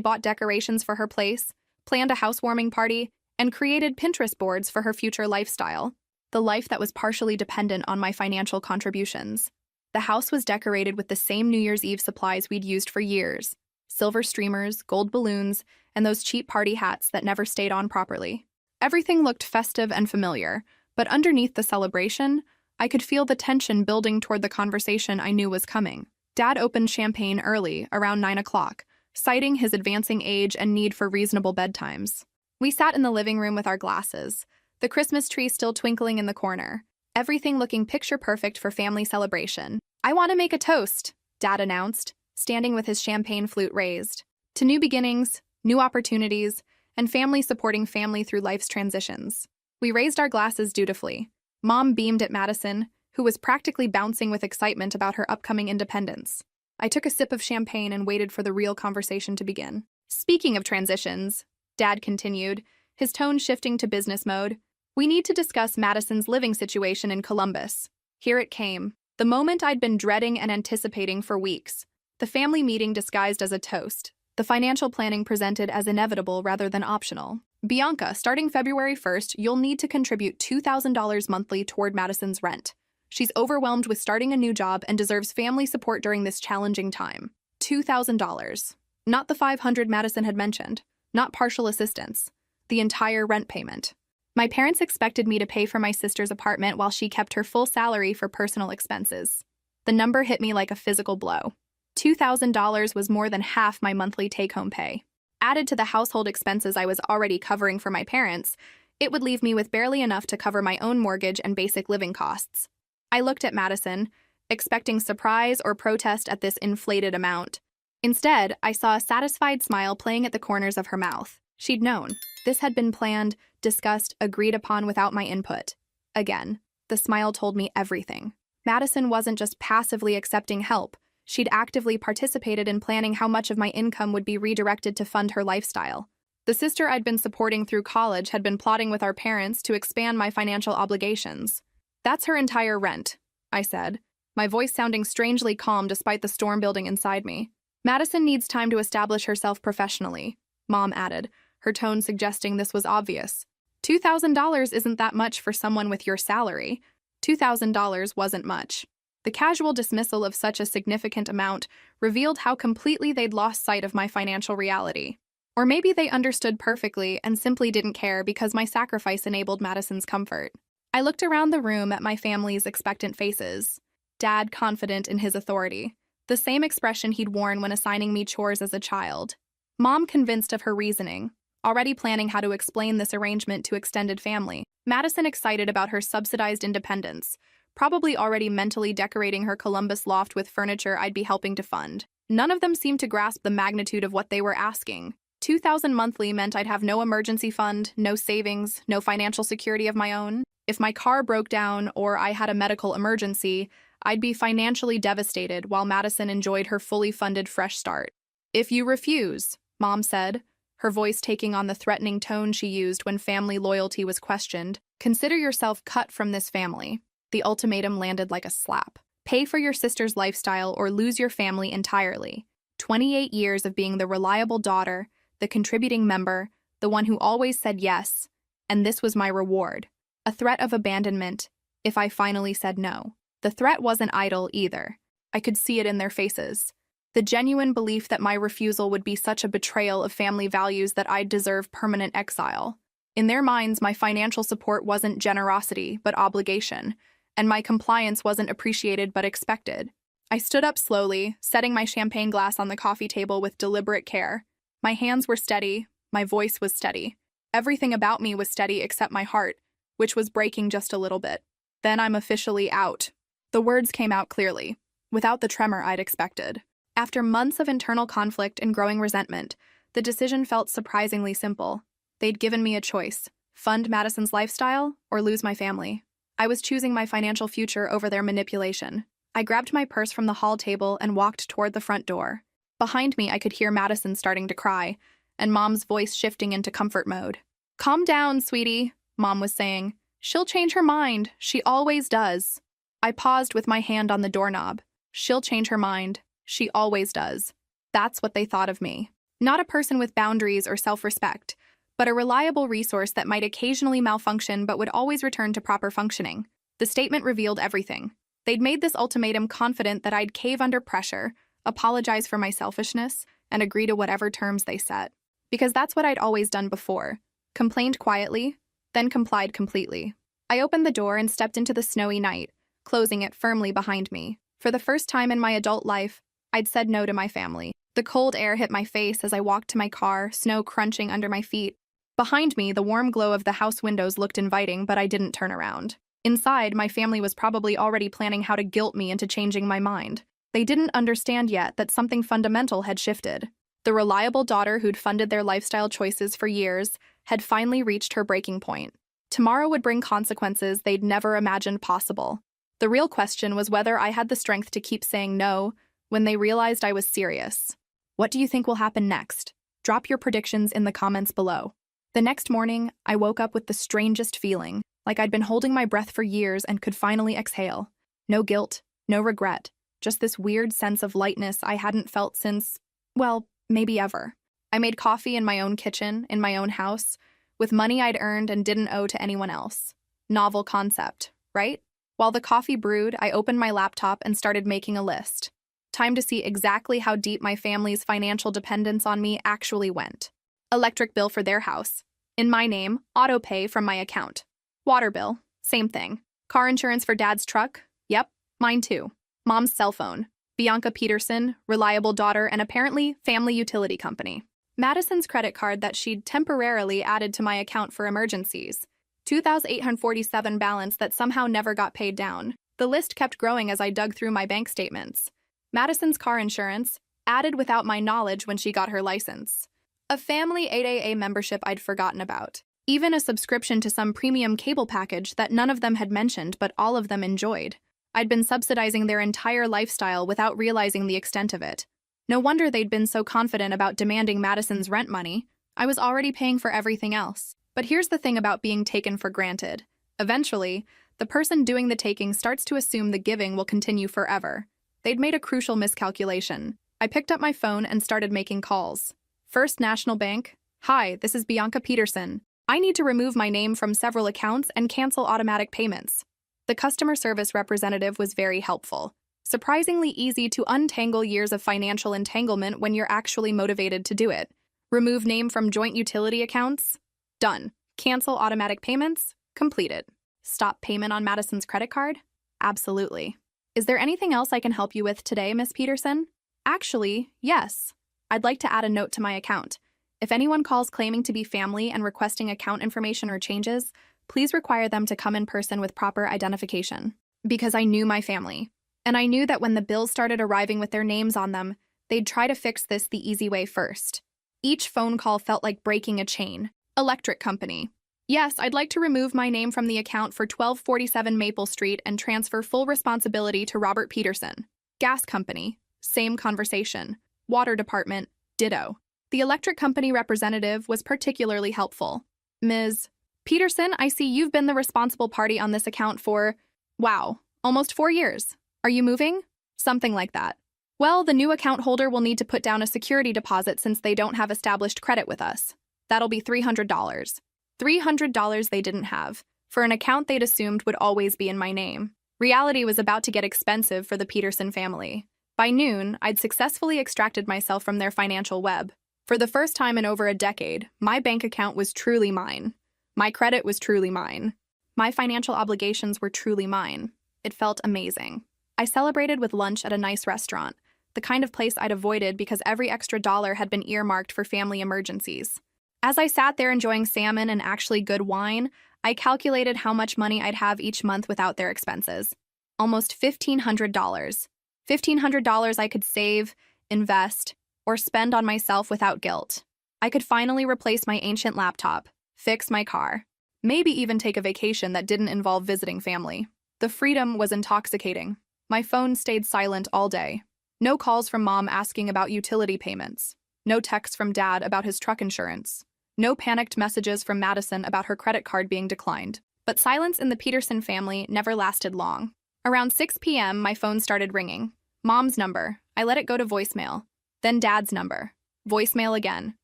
bought decorations for her place, planned a housewarming party, and created Pinterest boards for her future lifestyle, the life that was partially dependent on my financial contributions. The house was decorated with the same New Year's Eve supplies we'd used for years: silver streamers, gold balloons, and those cheap party hats that never stayed on properly. Everything looked festive and familiar, but underneath the celebration, I could feel the tension building toward the conversation I knew was coming. Dad opened champagne early, around 9 o'clock, citing his advancing age and need for reasonable bedtimes. We sat in the living room with our glasses, the Christmas tree still twinkling in the corner, everything looking picture-perfect for family celebration. "I want to make a toast," Dad announced, standing with his champagne flute raised. "To new beginnings, new opportunities, and family supporting family through life's transitions." We raised our glasses dutifully. Mom beamed at Madison, who was practically bouncing with excitement about her upcoming independence. I took a sip of champagne and waited for the real conversation to begin. "Speaking of transitions," Dad continued, his tone shifting to business mode, "we need to discuss Madison's living situation in Columbus." Here it came, the moment I'd been dreading and anticipating for weeks. The family meeting disguised as a toast, the financial planning presented as inevitable rather than optional. "Bianca, starting February 1st, you'll need to contribute $2,000 monthly toward Madison's rent. She's overwhelmed with starting a new job and deserves family support during this challenging time." $2,000. Not the $500 Madison had mentioned, not partial assistance, the entire rent payment. My parents expected me to pay for my sister's apartment while she kept her full salary for personal expenses. The number hit me like a physical blow. $2,000 was more than half my monthly take-home pay. Added to the household expenses I was already covering for my parents, it would leave me with barely enough to cover my own mortgage and basic living costs. I looked at Madison, expecting surprise or protest at this inflated amount. Instead, I saw a satisfied smile playing at the corners of her mouth. She'd known. This had been planned, discussed, agreed upon without my input. Again, the smile told me everything. Madison wasn't just passively accepting help. She'd actively participated in planning how much of my income would be redirected to fund her lifestyle. The sister I'd been supporting through college had been plotting with our parents to expand my financial obligations. "That's her entire rent," I said, my voice sounding strangely calm despite the storm building inside me. "Madison needs time to establish herself professionally," Mom added, her tone suggesting this was obvious. $2,000 isn't that much for someone with your salary. $2,000 wasn't much. The casual dismissal of such a significant amount revealed how completely they'd lost sight of my financial reality. Or maybe they understood perfectly and simply didn't care because my sacrifice enabled Madison's comfort. I looked around the room at my family's expectant faces. Dad confident in his authority, the same expression he'd worn when assigning me chores as a child. Mom convinced of her reasoning, already planning how to explain this arrangement to extended family. Madison excited about her subsidized independence, probably already mentally decorating her Columbus loft with furniture I'd be helping to fund. None of them seemed to grasp the magnitude of what they were asking. $2,000 monthly meant I'd have no emergency fund, no savings, no financial security of my own. If my car broke down or I had a medical emergency, I'd be financially devastated while Madison enjoyed her fully funded fresh start. "If you refuse," Mom said, her voice taking on the threatening tone she used when family loyalty was questioned, "consider yourself cut from this family." The ultimatum landed like a slap. Pay for your sister's lifestyle or lose your family entirely. 28 years of being the reliable daughter, the contributing member, the one who always said yes, and this was my reward. A threat of abandonment if I finally said no. The threat wasn't idle either. I could see it in their faces. The genuine belief that my refusal would be such a betrayal of family values that I'd deserve permanent exile. In their minds, my financial support wasn't generosity, but obligation, and my compliance wasn't appreciated but expected. I stood up slowly, setting my champagne glass on the coffee table with deliberate care. My hands were steady, my voice was steady. Everything about me was steady except my heart, which was breaking just a little bit. "Then I'm officially out." The words came out clearly, without the tremor I'd expected. After months of internal conflict and growing resentment, the decision felt surprisingly simple. They'd given me a choice: fund Madison's lifestyle or lose my family. I was choosing my financial future over their manipulation. I grabbed my purse from the hall table and walked toward the front door. Behind me, I could hear Madison starting to cry, and Mom's voice shifting into comfort mode. "Calm down, sweetie," Mom was saying. "She'll change her mind. She always does." I paused with my hand on the doorknob. She'll change her mind. She always does. That's what they thought of me. Not a person with boundaries or self-respect, but a reliable resource that might occasionally malfunction but would always return to proper functioning. The statement revealed everything. They'd made this ultimatum confident that I'd cave under pressure, apologize for my selfishness, and agree to whatever terms they set. Because that's what I'd always done before. Complained quietly, then complied completely. I opened the door and stepped into the snowy night, closing it firmly behind me. For the first time in my adult life, I'd said no to my family. The cold air hit my face as I walked to my car, snow crunching under my feet. Behind me, the warm glow of the house windows looked inviting, but I didn't turn around. Inside, my family was probably already planning how to guilt me into changing my mind. They didn't understand yet that something fundamental had shifted. The reliable daughter who'd funded their lifestyle choices for years had finally reached her breaking point. Tomorrow would bring consequences they'd never imagined possible. The real question was whether I had the strength to keep saying no when they realized I was serious. What do you think will happen next? Drop your predictions in the comments below. The next morning, I woke up with the strangest feeling, like I'd been holding my breath for years and could finally exhale. No guilt, no regret, just this weird sense of lightness I hadn't felt since, well, maybe ever. I made coffee in my own kitchen, in my own house, with money I'd earned and didn't owe to anyone else. Novel concept, right? While the coffee brewed, I opened my laptop and started making a list. Time to see exactly how deep my family's financial dependence on me actually went. Electric bill for their house. In my name, auto pay from my account. Water bill, same thing. Car insurance for Dad's truck? Yep, mine too. Mom's cell phone. Bianca Peterson, reliable daughter, and apparently family utility company. Madison's credit card that she'd temporarily added to my account for emergencies. 2,847 balance that somehow never got paid down. The list kept growing as I dug through my bank statements. Madison's car insurance, added without my knowledge when she got her license. A family 8AA membership I'd forgotten about. Even a subscription to some premium cable package that none of them had mentioned but all of them enjoyed. I'd been subsidizing their entire lifestyle without realizing the extent of it. No wonder they'd been so confident about demanding Madison's rent money. I was already paying for everything else. But here's the thing about being taken for granted. Eventually, the person doing the taking starts to assume the giving will continue forever. They'd made a crucial miscalculation. I picked up my phone and started making calls. First National Bank. Hi, this is Bianca Peterson. I need to remove my name from several accounts and cancel automatic payments. The customer service representative was very helpful. Surprisingly easy to untangle years of financial entanglement when you're actually motivated to do it. Remove name from joint utility accounts? Done. Cancel automatic payments? Completed. Stop payment on Madison's credit card? Absolutely. Is there anything else I can help you with today, Miss Peterson? Actually, yes. I'd like to add a note to my account. If anyone calls claiming to be family and requesting account information or changes, please require them to come in person with proper identification. Because I knew my family. And I knew that when the bills started arriving with their names on them, they'd try to fix this the easy way first. Each phone call felt like breaking a chain. Electric company. Yes, I'd like to remove my name from the account for 1247 Maple Street and transfer full responsibility to Robert Peterson. Gas company. Same conversation. Water department. Ditto. The electric company representative was particularly helpful. Ms. Peterson, I see you've been the responsible party on this account for, wow, almost 4 years. Are you moving? Something like that. Well, the new account holder will need to put down a security deposit since they don't have established credit with us. That'll be $300. $300 they didn't have, for an account they'd assumed would always be in my name. Reality was about to get expensive for the Peterson family. By noon, I'd successfully extracted myself from their financial web. For the first time in over a decade, my bank account was truly mine. My credit was truly mine. My financial obligations were truly mine. It felt amazing. I celebrated with lunch at a nice restaurant, the kind of place I'd avoided because every extra dollar had been earmarked for family emergencies. As I sat there enjoying salmon and actually good wine, I calculated how much money I'd have each month without their expenses. Almost $1,500. $1,500 I could save, invest, or spend on myself without guilt. I could finally replace my ancient laptop, fix my car, maybe even take a vacation that didn't involve visiting family. The freedom was intoxicating. My phone stayed silent all day. No calls from Mom asking about utility payments. No texts from Dad about his truck insurance. No panicked messages from Madison about her credit card being declined. But silence in the Peterson family never lasted long. Around 6 p.m., my phone started ringing. Mom's number. I let it go to voicemail. Then Dad's number. Voicemail again.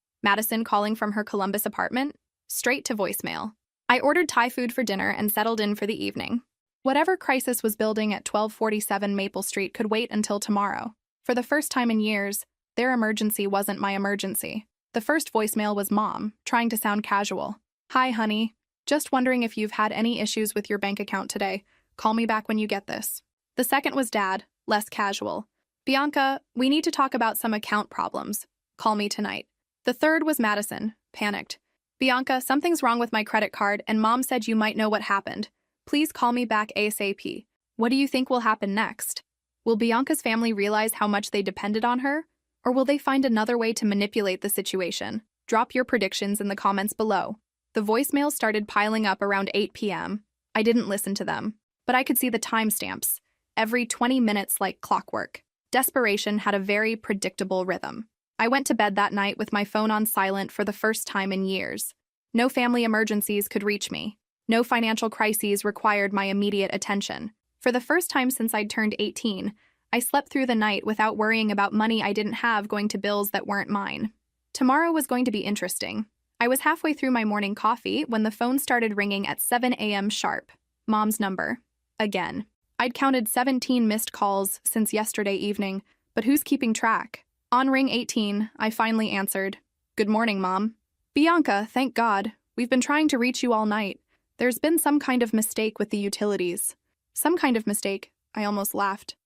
Madison calling from her Columbus apartment. Straight to voicemail. I ordered Thai food for dinner and settled in for the evening. Whatever crisis was building at 1247 Maple Street could wait until tomorrow. For the first time in years, their emergency wasn't my emergency. The first voicemail was Mom, trying to sound casual. Hi, honey. Just wondering if you've had any issues with your bank account today. Call me back when you get this. The second was Dad, less casual. Bianca, we need to talk about some account problems. Call me tonight. The third was Madison, panicked. Bianca, something's wrong with my credit card and Mom said you might know what happened. Please call me back ASAP. What do you think will happen next? Will Bianca's family realize how much they depended on her? Or will they find another way to manipulate the situation? Drop your predictions in the comments below. The voicemails started piling up around 8 p.m. I didn't listen to them, but I could see the timestamps, every 20 minutes like clockwork. Desperation had a very predictable rhythm. I went to bed that night with my phone on silent for the first time in years. No family emergencies could reach me. No financial crises required my immediate attention. For the first time since I'd turned 18, I slept through the night without worrying about money I didn't have going to bills that weren't mine. Tomorrow was going to be interesting. I was halfway through my morning coffee when the phone started ringing at 7 a.m. sharp. Mom's number. Again. I'd counted 17 missed calls since yesterday evening, but who's keeping track? On ring 18, I finally answered. Good morning, Mom. Bianca, thank God. We've been trying to reach you all night. There's been some kind of mistake with the utilities. Some kind of mistake. I almost laughed.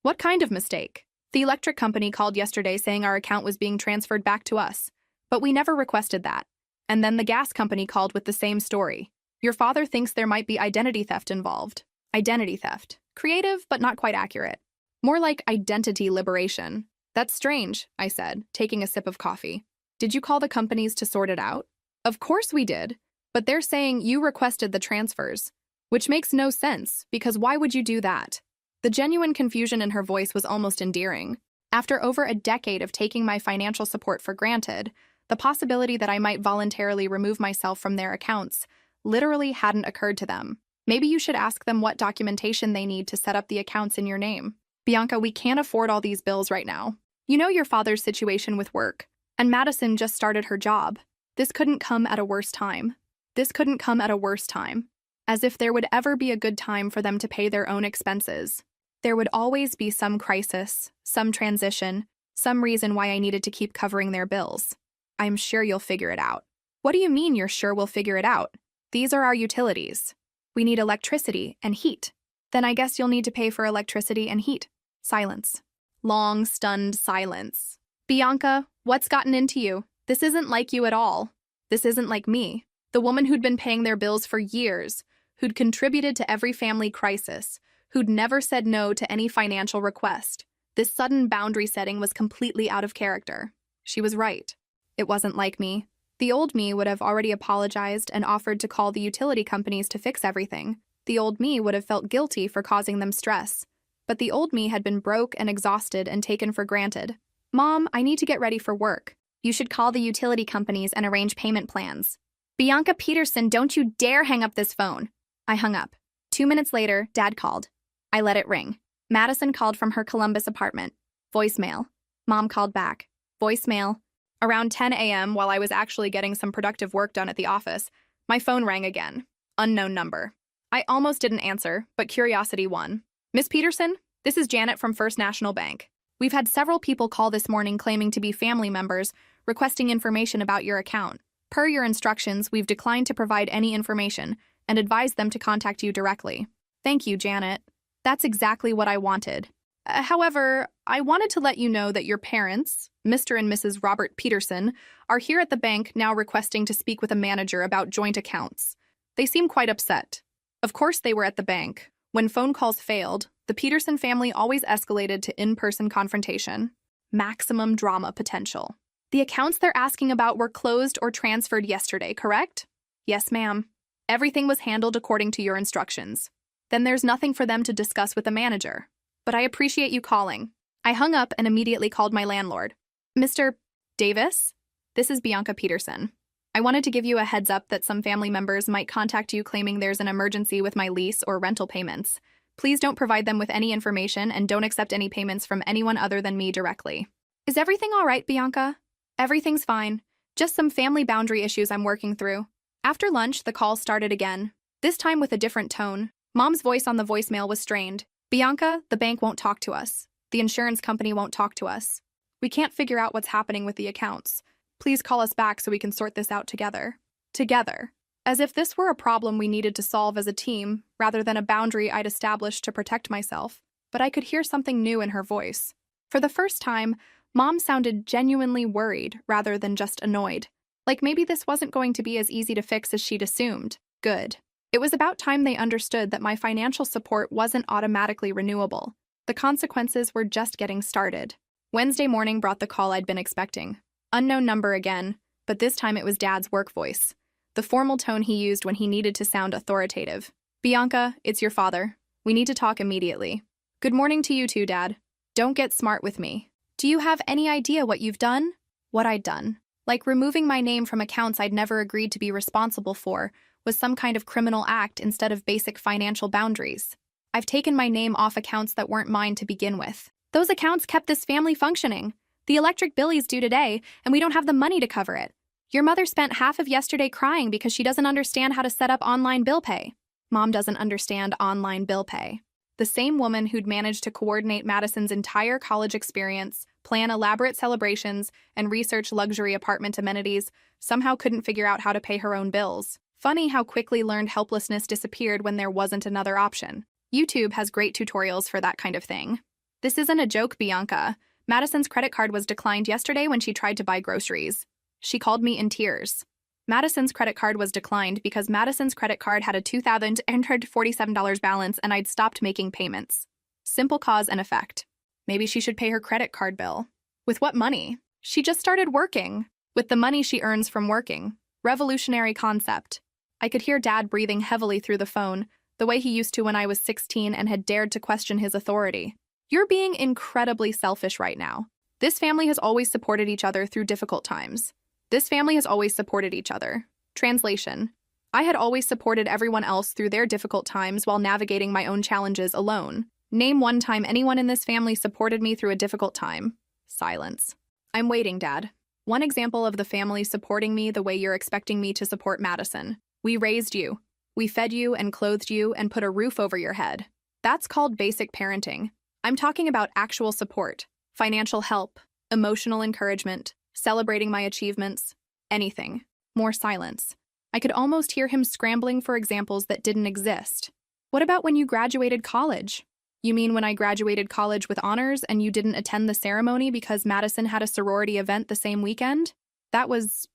What kind of mistake? The electric company called yesterday saying our account was being transferred back to us, but we never requested that. And then the gas company called with the same story. Your father thinks there might be identity theft involved. Identity theft. Creative, but not quite accurate. More like identity liberation. That's strange, I said, taking a sip of coffee. Did you call the companies to sort it out? Of course we did, but they're saying you requested the transfers, which makes no sense, because why would you do that? The genuine confusion in her voice was almost endearing. After over a decade of taking my financial support for granted, the possibility that I might voluntarily remove myself from their accounts literally hadn't occurred to them. Maybe you should ask them what documentation they need to set up the accounts in your name. Bianca, we can't afford all these bills right now. You know your father's situation with work, and Madison just started her job. This couldn't come at a worse time. This couldn't come at a worse time. As if there would ever be a good time for them to pay their own expenses. There would always be some crisis, some transition, some reason why I needed to keep covering their bills. I'm sure you'll figure it out. What do you mean you're sure we'll figure it out? These are our utilities. We need electricity and heat. Then I guess you'll need to pay for electricity and heat. Silence. Long, stunned silence. Bianca, what's gotten into you? This isn't like you at all. This isn't like me. The woman who'd been paying their bills for years, who'd contributed to every family crisis, who'd never said no to any financial request. This sudden boundary setting was completely out of character. She was right. It wasn't like me. The old me would have already apologized and offered to call the utility companies to fix everything. The old me would have felt guilty for causing them stress. But the old me had been broke and exhausted and taken for granted. Mom, I need to get ready for work. You should call the utility companies and arrange payment plans. Bianca Peterson, don't you dare hang up this phone. I hung up. 2 minutes later, Dad called. I let it ring. Madison called from her Columbus apartment. Voicemail. Mom called back. Voicemail. Around 10 a.m., while I was actually getting some productive work done at the office, my phone rang again. Unknown number. I almost didn't answer, but curiosity won. Miss Peterson, this is Janet from First National Bank. We've had several people call this morning claiming to be family members, requesting information about your account. Per your instructions, we've declined to provide any information and advised them to contact you directly. Thank you, Janet. That's exactly what I wanted. However, I wanted to let you know that your parents, Mr. and Mrs. Robert Peterson, are here at the bank now requesting to speak with a manager about joint accounts. They seem quite upset. Of course they were at the bank. When phone calls failed, the Peterson family always escalated to in-person confrontation. Maximum drama potential. The accounts they're asking about were closed or transferred yesterday, correct? Yes, ma'am. Everything was handled according to your instructions. Then there's nothing for them to discuss with the manager. But I appreciate you calling. I hung up and immediately called my landlord. Mr. Davis? This is Bianca Peterson. I wanted to give you a heads up that some family members might contact you claiming there's an emergency with my lease or rental payments. Please don't provide them with any information and don't accept any payments from anyone other than me directly. Is everything all right, Bianca? Everything's fine. Just some family boundary issues I'm working through. After lunch, the call started again, this time with a different tone. Mom's voice on the voicemail was strained. Bianca, the bank won't talk to us. The insurance company won't talk to us. We can't figure out what's happening with the accounts. Please call us back so we can sort this out together. Together. As if this were a problem we needed to solve as a team, rather than a boundary I'd established to protect myself. But I could hear something new in her voice. For the first time, Mom sounded genuinely worried rather than just annoyed. Like maybe this wasn't going to be as easy to fix as she'd assumed. Good. It was about time they understood that my financial support wasn't automatically renewable. The consequences were just getting started. Wednesday morning brought the call I'd been expecting. Unknown number again, but this time it was Dad's work voice. The formal tone he used when he needed to sound authoritative. Bianca, it's your father. We need to talk immediately. Good morning to you too, Dad. Don't get smart with me. Do you have any idea what you've done? What I'd done. Like removing my name from accounts I'd never agreed to be responsible for was some kind of criminal act instead of basic financial boundaries. I've taken my name off accounts that weren't mine to begin with. Those accounts kept this family functioning. The electric bill is due today, and we don't have the money to cover it. Your mother spent half of yesterday crying because she doesn't understand how to set up online bill pay. Mom doesn't understand online bill pay. The same woman who'd managed to coordinate Madison's entire college experience, plan elaborate celebrations, and research luxury apartment amenities somehow couldn't figure out how to pay her own bills. Funny how quickly learned helplessness disappeared when there wasn't another option. YouTube has great tutorials for that kind of thing. This isn't a joke, Bianca. Madison's credit card was declined yesterday when she tried to buy groceries. She called me in tears. Madison's credit card was declined because Madison's credit card had a $2,847 balance and I'd stopped making payments. Simple cause and effect. Maybe she should pay her credit card bill. With what money? She just started working. With the money she earns from working. Revolutionary concept. I could hear Dad breathing heavily through the phone, the way he used to when I was 16 and had dared to question his authority. You're being incredibly selfish right now. This family has always supported each other through difficult times. This family has always supported each other. Translation. I had always supported everyone else through their difficult times while navigating my own challenges alone. Name one time anyone in this family supported me through a difficult time. Silence. I'm waiting, Dad. One example of the family supporting me the way you're expecting me to support Madison. We raised you. We fed you and clothed you and put a roof over your head. That's called basic parenting. I'm talking about actual support, financial help, emotional encouragement, celebrating my achievements, anything. More silence. I could almost hear him scrambling for examples that didn't exist. What about when you graduated college? You mean when I graduated college with honors and you didn't attend the ceremony because Madison had a sorority event the same weekend? That was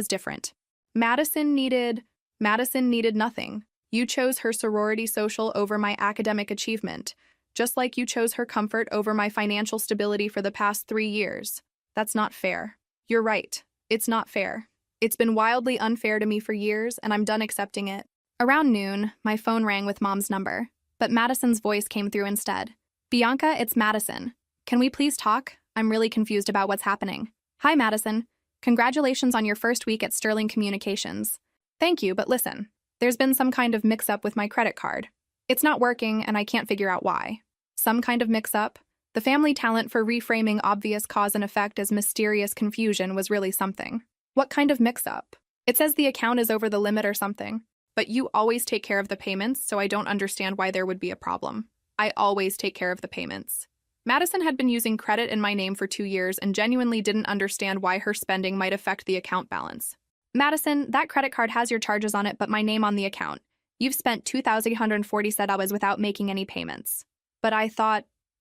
different. Madison needed nothing. You chose her sorority social over my academic achievement, just like you chose her comfort over my financial stability for the past 3 years. That's not fair. You're right. It's not fair. It's been wildly unfair to me for years, and I'm done accepting it. Around noon, my phone rang with Mom's number, but Madison's voice came through instead. Bianca, it's Madison. Can we please talk? I'm really confused about what's happening. Hi, Madison. Congratulations on your first week at Sterling Communications. Thank you, but listen. There's been some kind of mix-up with my credit card. It's not working, and I can't figure out why. Some kind of mix-up? The family talent for reframing obvious cause and effect as mysterious confusion was really something. What kind of mix-up? It says the account is over the limit or something. But you always take care of the payments, so I don't understand why there would be a problem. I always take care of the payments. Madison had been using credit in my name for 2 years and genuinely didn't understand why her spending might affect the account balance. Madison, that credit card has your charges on it but my name on the account. You've spent $2,847 without making any payments. But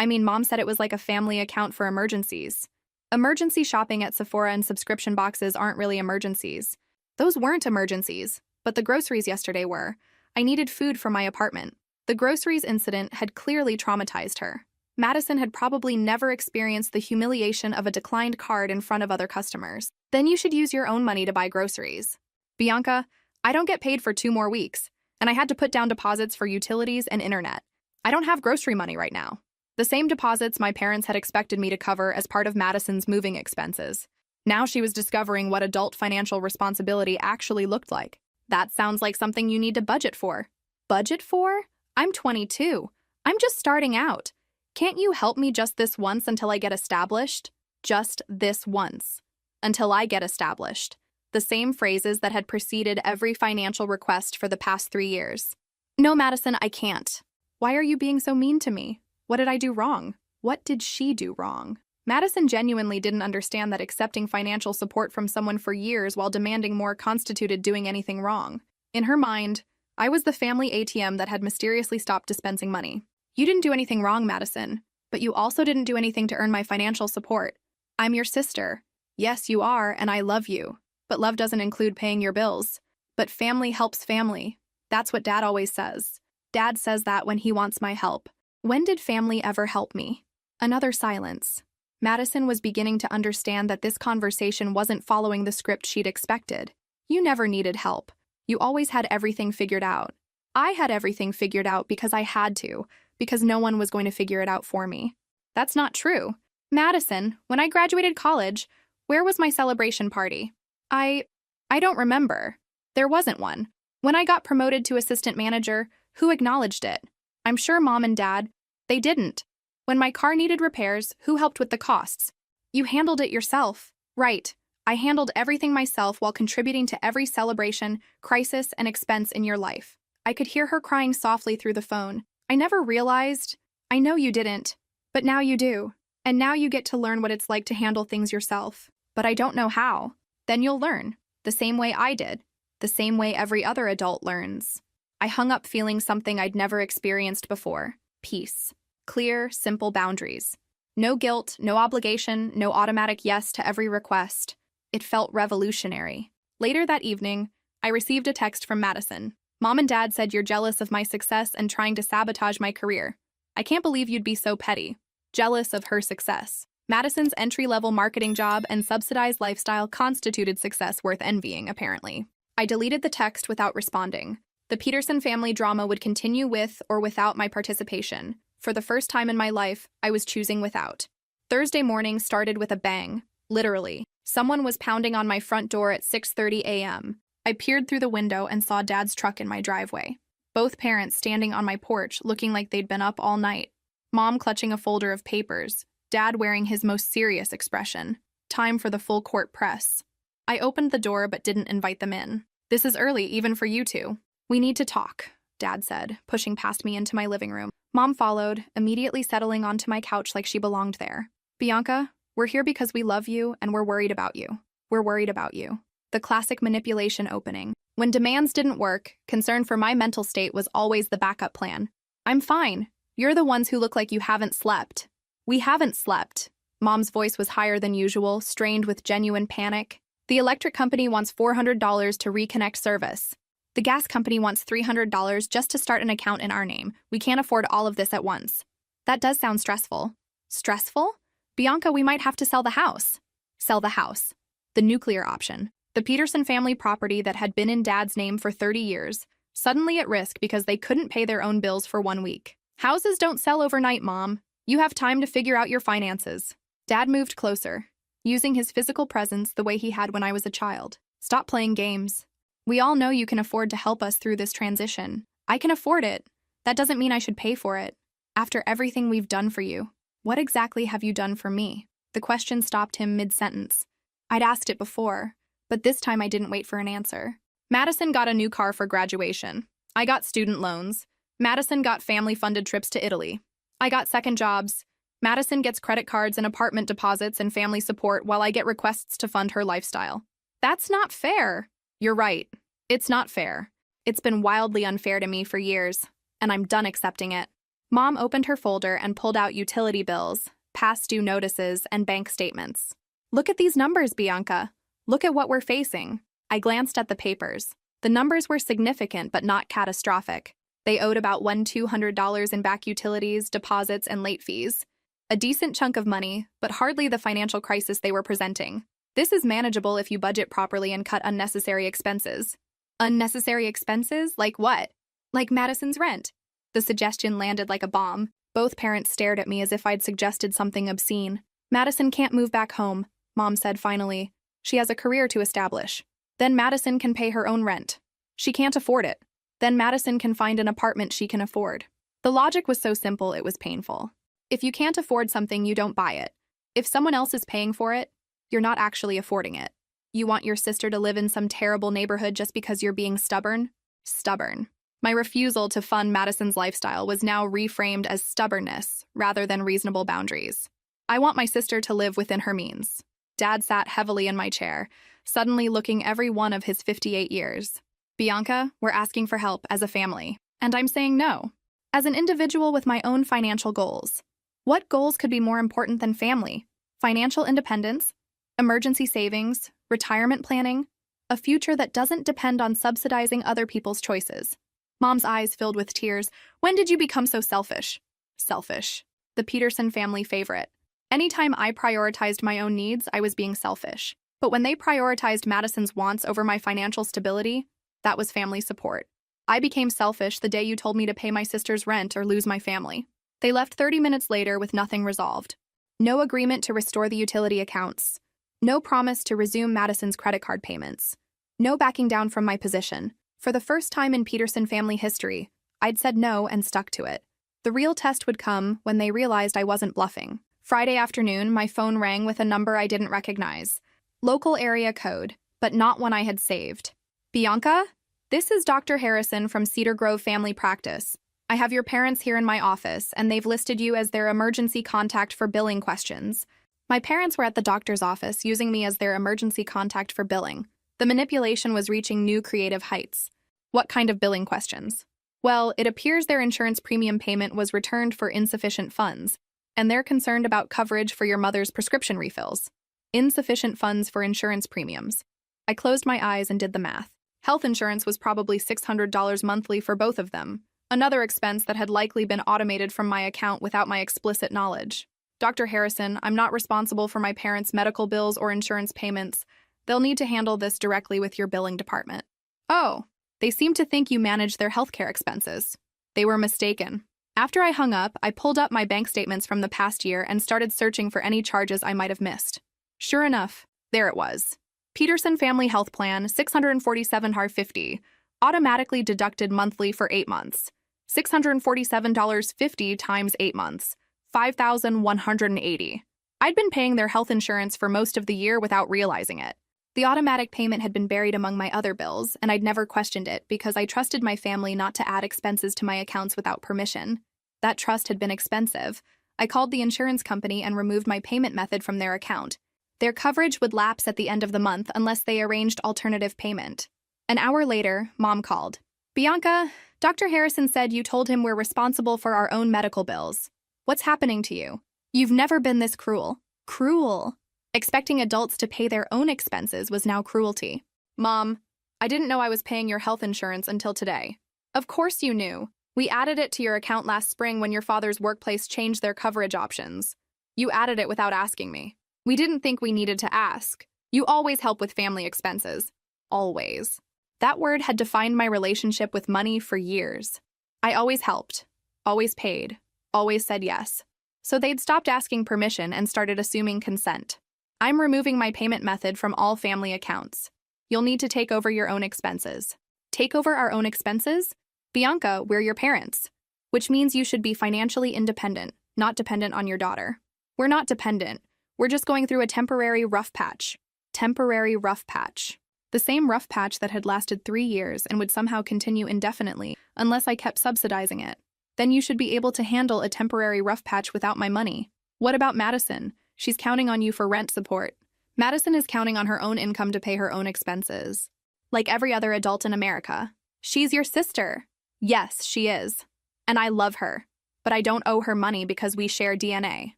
Mom said it was like a family account for emergencies. Emergency shopping at Sephora and subscription boxes aren't really emergencies. Those weren't emergencies. But the groceries yesterday were. I needed food for my apartment. The groceries incident had clearly traumatized her. Madison had probably never experienced the humiliation of a declined card in front of other customers. Then you should use your own money to buy groceries. Bianca, I don't get paid for 2 more weeks, and I had to put down deposits for utilities and internet. I don't have grocery money right now. The same deposits my parents had expected me to cover as part of Madison's moving expenses. Now she was discovering what adult financial responsibility actually looked like. That sounds like something you need to budget for. Budget for? I'm 22. I'm just starting out. Can't you help me just this once until I get established? Just this once. Until I get established. The same phrases that had preceded every financial request for the past 3 years. No, Madison, I can't. Why are you being so mean to me? What did I do wrong? What did she do wrong? Madison genuinely didn't understand that accepting financial support from someone for years while demanding more constituted doing anything wrong. In her mind, I was the family ATM that had mysteriously stopped dispensing money. You didn't do anything wrong, Madison, but you also didn't do anything to earn my financial support. I'm your sister. Yes, you are, and I love you. But love doesn't include paying your bills. But family helps family. That's what Dad always says. Dad says that when he wants my help. When did family ever help me? Another silence. Madison was beginning to understand that this conversation wasn't following the script she'd expected. You never needed help. You always had everything figured out. I had everything figured out because I had to, because no one was going to figure it out for me. That's not true. Madison, when I graduated college, where was my celebration party? I don't remember. There wasn't one. When I got promoted to assistant manager, who acknowledged it? I'm sure Mom and Dad, they didn't. When my car needed repairs, who helped with the costs? You handled it yourself. Right. I handled everything myself while contributing to every celebration, crisis, and expense in your life. I could hear her crying softly through the phone. I never realized. I know you didn't. But now you do. And now you get to learn what it's like to handle things yourself. But I don't know how. Then you'll learn. The same way I did. The same way every other adult learns. I hung up feeling something I'd never experienced before. Peace. Clear, simple boundaries. No guilt, no obligation, no automatic yes to every request. It felt revolutionary. Later that evening, I received a text from Madison. Mom and Dad said you're jealous of my success and trying to sabotage my career. I can't believe you'd be so petty. Jealous of her success. Madison's entry-level marketing job and subsidized lifestyle constituted success worth envying, apparently. I deleted the text without responding. The Peterson family drama would continue with or without my participation. For the first time in my life, I was choosing without. Thursday morning started with a bang. Literally. Someone was pounding on my front door at 6:30 a.m. I peered through the window and saw Dad's truck in my driveway. Both parents standing on my porch looking like they'd been up all night. Mom clutching a folder of papers. Dad wearing his most serious expression. Time for the full court press. I opened the door but didn't invite them in. This is early, even for you two. We need to talk, Dad said, pushing past me into my living room. Mom followed, immediately settling onto my couch like she belonged there. Bianca, we're here because we love you and we're worried about you. We're worried about you. The classic manipulation opening. When demands didn't work, concern for my mental state was always the backup plan. I'm fine. You're the ones who look like you haven't slept. We haven't slept. Mom's voice was higher than usual, strained with genuine panic. The electric company wants $400 to reconnect service. The gas company wants $300 just to start an account in our name. We can't afford all of this at once. That does sound stressful. Stressful? Bianca, we might have to sell the house. Sell the house. The nuclear option. The Peterson family property that had been in Dad's name for 30 years, suddenly at risk because they couldn't pay their own bills for 1 week. Houses don't sell overnight, Mom. You have time to figure out your finances. Dad moved closer, using his physical presence the way he had when I was a child. Stop playing games. We all know you can afford to help us through this transition. I can afford it. That doesn't mean I should pay for it. After everything we've done for you, what exactly have you done for me? The question stopped him mid-sentence. I'd asked it before, but this time I didn't wait for an answer. Madison got a new car for graduation. I got student loans. Madison got family-funded trips to Italy. I got second jobs. Madison gets credit cards and apartment deposits and family support while I get requests to fund her lifestyle. That's not fair. You're right. It's not fair. It's been wildly unfair to me for years, and I'm done accepting it. Mom opened her folder and pulled out utility bills, past due notices, and bank statements. Look at these numbers, Bianca. Look at what we're facing. I glanced at the papers. The numbers were significant but not catastrophic. They owed about $200 in back utilities, deposits, and late fees. A decent chunk of money, but hardly the financial crisis they were presenting. This is manageable if you budget properly and cut unnecessary expenses. Unnecessary expenses? Like what? Like Madison's rent. The suggestion landed like a bomb. Both parents stared at me as if I'd suggested something obscene. Madison can't move back home, Mom said finally. She has a career to establish. Then Madison can pay her own rent. She can't afford it. Then Madison can find an apartment she can afford. The logic was so simple it was painful. If you can't afford something, you don't buy it. If someone else is paying for it, you're not actually affording it. You want your sister to live in some terrible neighborhood just because you're being stubborn? Stubborn. My refusal to fund Madison's lifestyle was now reframed as stubbornness rather than reasonable boundaries. I want my sister to live within her means. Dad sat heavily in my chair, suddenly looking every one of his 58 years. Bianca, we're asking for help as a family, and I'm saying no. As an individual with my own financial goals. What goals could be more important than family? Financial independence, emergency savings, retirement planning, a future that doesn't depend on subsidizing other people's choices. Mom's eyes filled with tears. When did you become so selfish? Selfish. The Peterson family favorite. Anytime I prioritized my own needs, I was being selfish. But when they prioritized Madison's wants over my financial stability, that was family support. I became selfish the day you told me to pay my sister's rent or lose my family. They left 30 minutes later with nothing resolved. No agreement to restore the utility accounts. No promise to resume Madison's credit card payments. No backing down from my position. For the first time in Peterson family history, I'd said no and stuck to it. The real test would come when they realized I wasn't bluffing. Friday afternoon, my phone rang with a number I didn't recognize. Local area code, but not one I had saved. Bianca? This is Dr. Harrison from Cedar Grove Family Practice. I have your parents here in my office, and they've listed you as their emergency contact for billing questions. My parents were at the doctor's office using me as their emergency contact for billing. The manipulation was reaching new creative heights. What kind of billing questions? Well, it appears their insurance premium payment was returned for insufficient funds, and they're concerned about coverage for your mother's prescription refills. Insufficient funds for insurance premiums. I closed my eyes and did the math. Health insurance was probably $600 monthly for both of them, another expense that had likely been automated from my account without my explicit knowledge. Dr. Harrison, I'm not responsible for my parents' medical bills or insurance payments. They'll need to handle this directly with your billing department. Oh, they seem to think you manage their healthcare expenses. They were mistaken. After I hung up, I pulled up my bank statements from the past year and started searching for any charges I might have missed. Sure enough, there it was. Peterson Family Health Plan, $647.50, automatically deducted monthly for 8 months. $647.50 times 8 months, $5,180. I'd been paying their health insurance for most of the year without realizing it. The automatic payment had been buried among my other bills, and I'd never questioned it because I trusted my family not to add expenses to my accounts without permission. That trust had been expensive. I called the insurance company and removed my payment method from their account. Their coverage would lapse at the end of the month unless they arranged alternative payment. An hour later, Mom called. Bianca, Dr. Harrison said you told him we're responsible for our own medical bills. What's happening to you? You've never been this cruel. Cruel. Expecting adults to pay their own expenses was now cruelty. Mom, I didn't know I was paying your health insurance until today. Of course you knew. We added it to your account last spring when your father's workplace changed their coverage options. You added it without asking me. We didn't think we needed to ask. You always help with family expenses. Always. That word had defined my relationship with money for years. I always helped, always paid, always said yes. So they'd stopped asking permission and started assuming consent. I'm removing my payment method from all family accounts. You'll need to take over your own expenses. Take over our own expenses? Bianca, we're your parents. Which means you should be financially independent, not dependent on your daughter. We're not dependent. We're just going through a temporary rough patch. Temporary rough patch. The same rough patch that had lasted 3 years and would somehow continue indefinitely unless I kept subsidizing it. Then you should be able to handle a temporary rough patch without my money. What about Madison? She's counting on you for rent support. Madison is counting on her own income to pay her own expenses. Like every other adult in America. She's your sister. Yes, she is. And I love her. But I don't owe her money because we share DNA.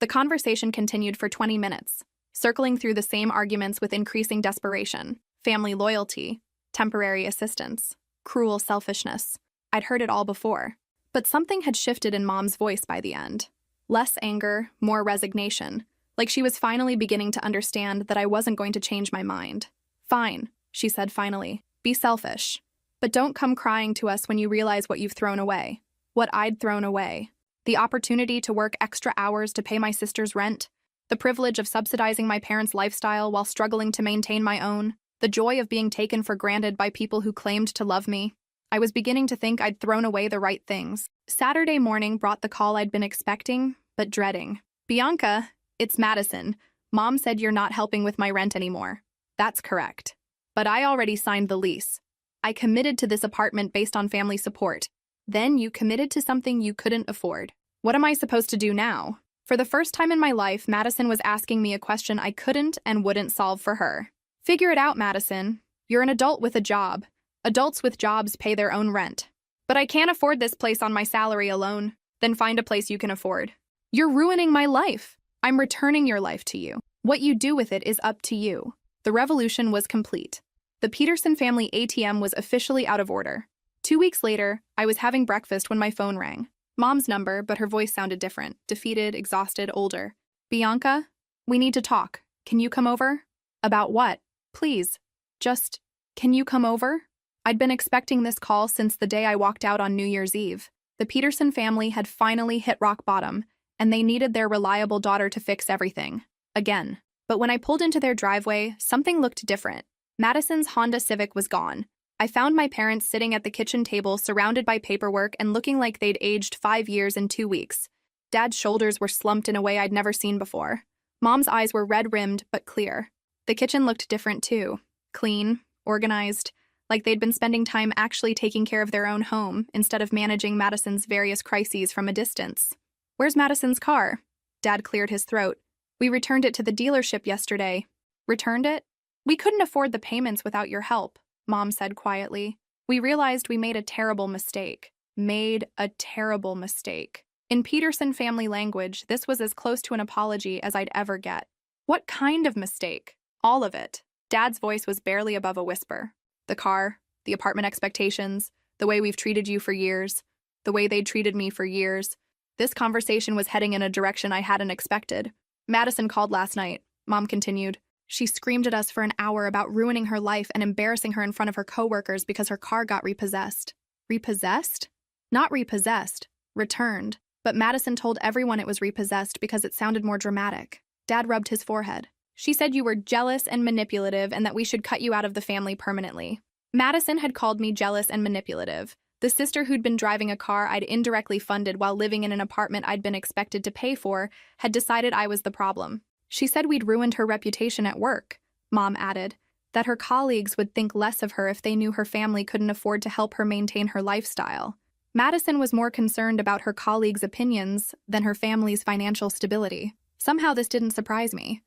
The conversation continued for 20 minutes, circling through the same arguments with increasing desperation. Family loyalty, temporary assistance, cruel selfishness. I'd heard it all before. But something had shifted in Mom's voice by the end. Less anger, more resignation. Like she was finally beginning to understand that I wasn't going to change my mind. Fine, she said finally. Be selfish. But don't come crying to us when you realize what you've thrown away. What I'd thrown away. The opportunity to work extra hours to pay my sister's rent. The privilege of subsidizing my parents' lifestyle while struggling to maintain my own. The joy of being taken for granted by people who claimed to love me. I was beginning to think I'd thrown away the right things. Saturday morning brought the call I'd been expecting, but dreading. Bianca, it's Madison. Mom said you're not helping with my rent anymore. That's correct. But I already signed the lease. I committed to this apartment based on family support. Then you committed to something you couldn't afford. What am I supposed to do now? For the first time in my life, Madison was asking me a question I couldn't and wouldn't solve for her. Figure it out, Madison. You're an adult with a job. Adults with jobs pay their own rent. But I can't afford this place on my salary alone. Then find a place you can afford. You're ruining my life. I'm returning your life to you. What you do with it is up to you. The revolution was complete. The Peterson family ATM was officially out of order. 2 weeks later, I was having breakfast when my phone rang. Mom's number, but her voice sounded different, defeated, exhausted, older. Bianca, we need to talk. Can you come over? About what? Please. Just, can you come over? I'd been expecting this call since the day I walked out on New Year's Eve. The Peterson family had finally hit rock bottom, and they needed their reliable daughter to fix everything. Again. But when I pulled into their driveway, something looked different. Madison's Honda Civic was gone. I found my parents sitting at the kitchen table surrounded by paperwork and looking like they'd aged 5 years in 2 weeks. Dad's shoulders were slumped in a way I'd never seen before. Mom's eyes were red-rimmed but clear. The kitchen looked different too. Clean, organized, like they'd been spending time actually taking care of their own home instead of managing Madison's various crises from a distance. Where's Madison's car? Dad cleared his throat. We returned it to the dealership yesterday. Returned it? We couldn't afford the payments without your help, Mom said quietly. We realized we made a terrible mistake. made a terrible mistake. In Peterson family language, this was as close to an apology as I'd ever get. What kind of mistake? All of it. Dad's voice was barely above a whisper. The car, the apartment expectations, the way we've treated you for years, the way they'd treated me for years. This conversation was heading in a direction I hadn't expected. Madison called last night, Mom continued. She screamed at us for an hour about ruining her life and embarrassing her in front of her coworkers because her car got repossessed. Repossessed? Not repossessed. Returned. But Madison told everyone it was repossessed because it sounded more dramatic. Dad rubbed his forehead. She said you were jealous and manipulative and that we should cut you out of the family permanently. Madison had called me jealous and manipulative. The sister who'd been driving a car I'd indirectly funded while living in an apartment I'd been expected to pay for had decided I was the problem. She said we'd ruined her reputation at work, Mom added, that her colleagues would think less of her if they knew her family couldn't afford to help her maintain her lifestyle. Madison was more concerned about her colleagues' opinions than her family's financial stability. Somehow this didn't surprise me.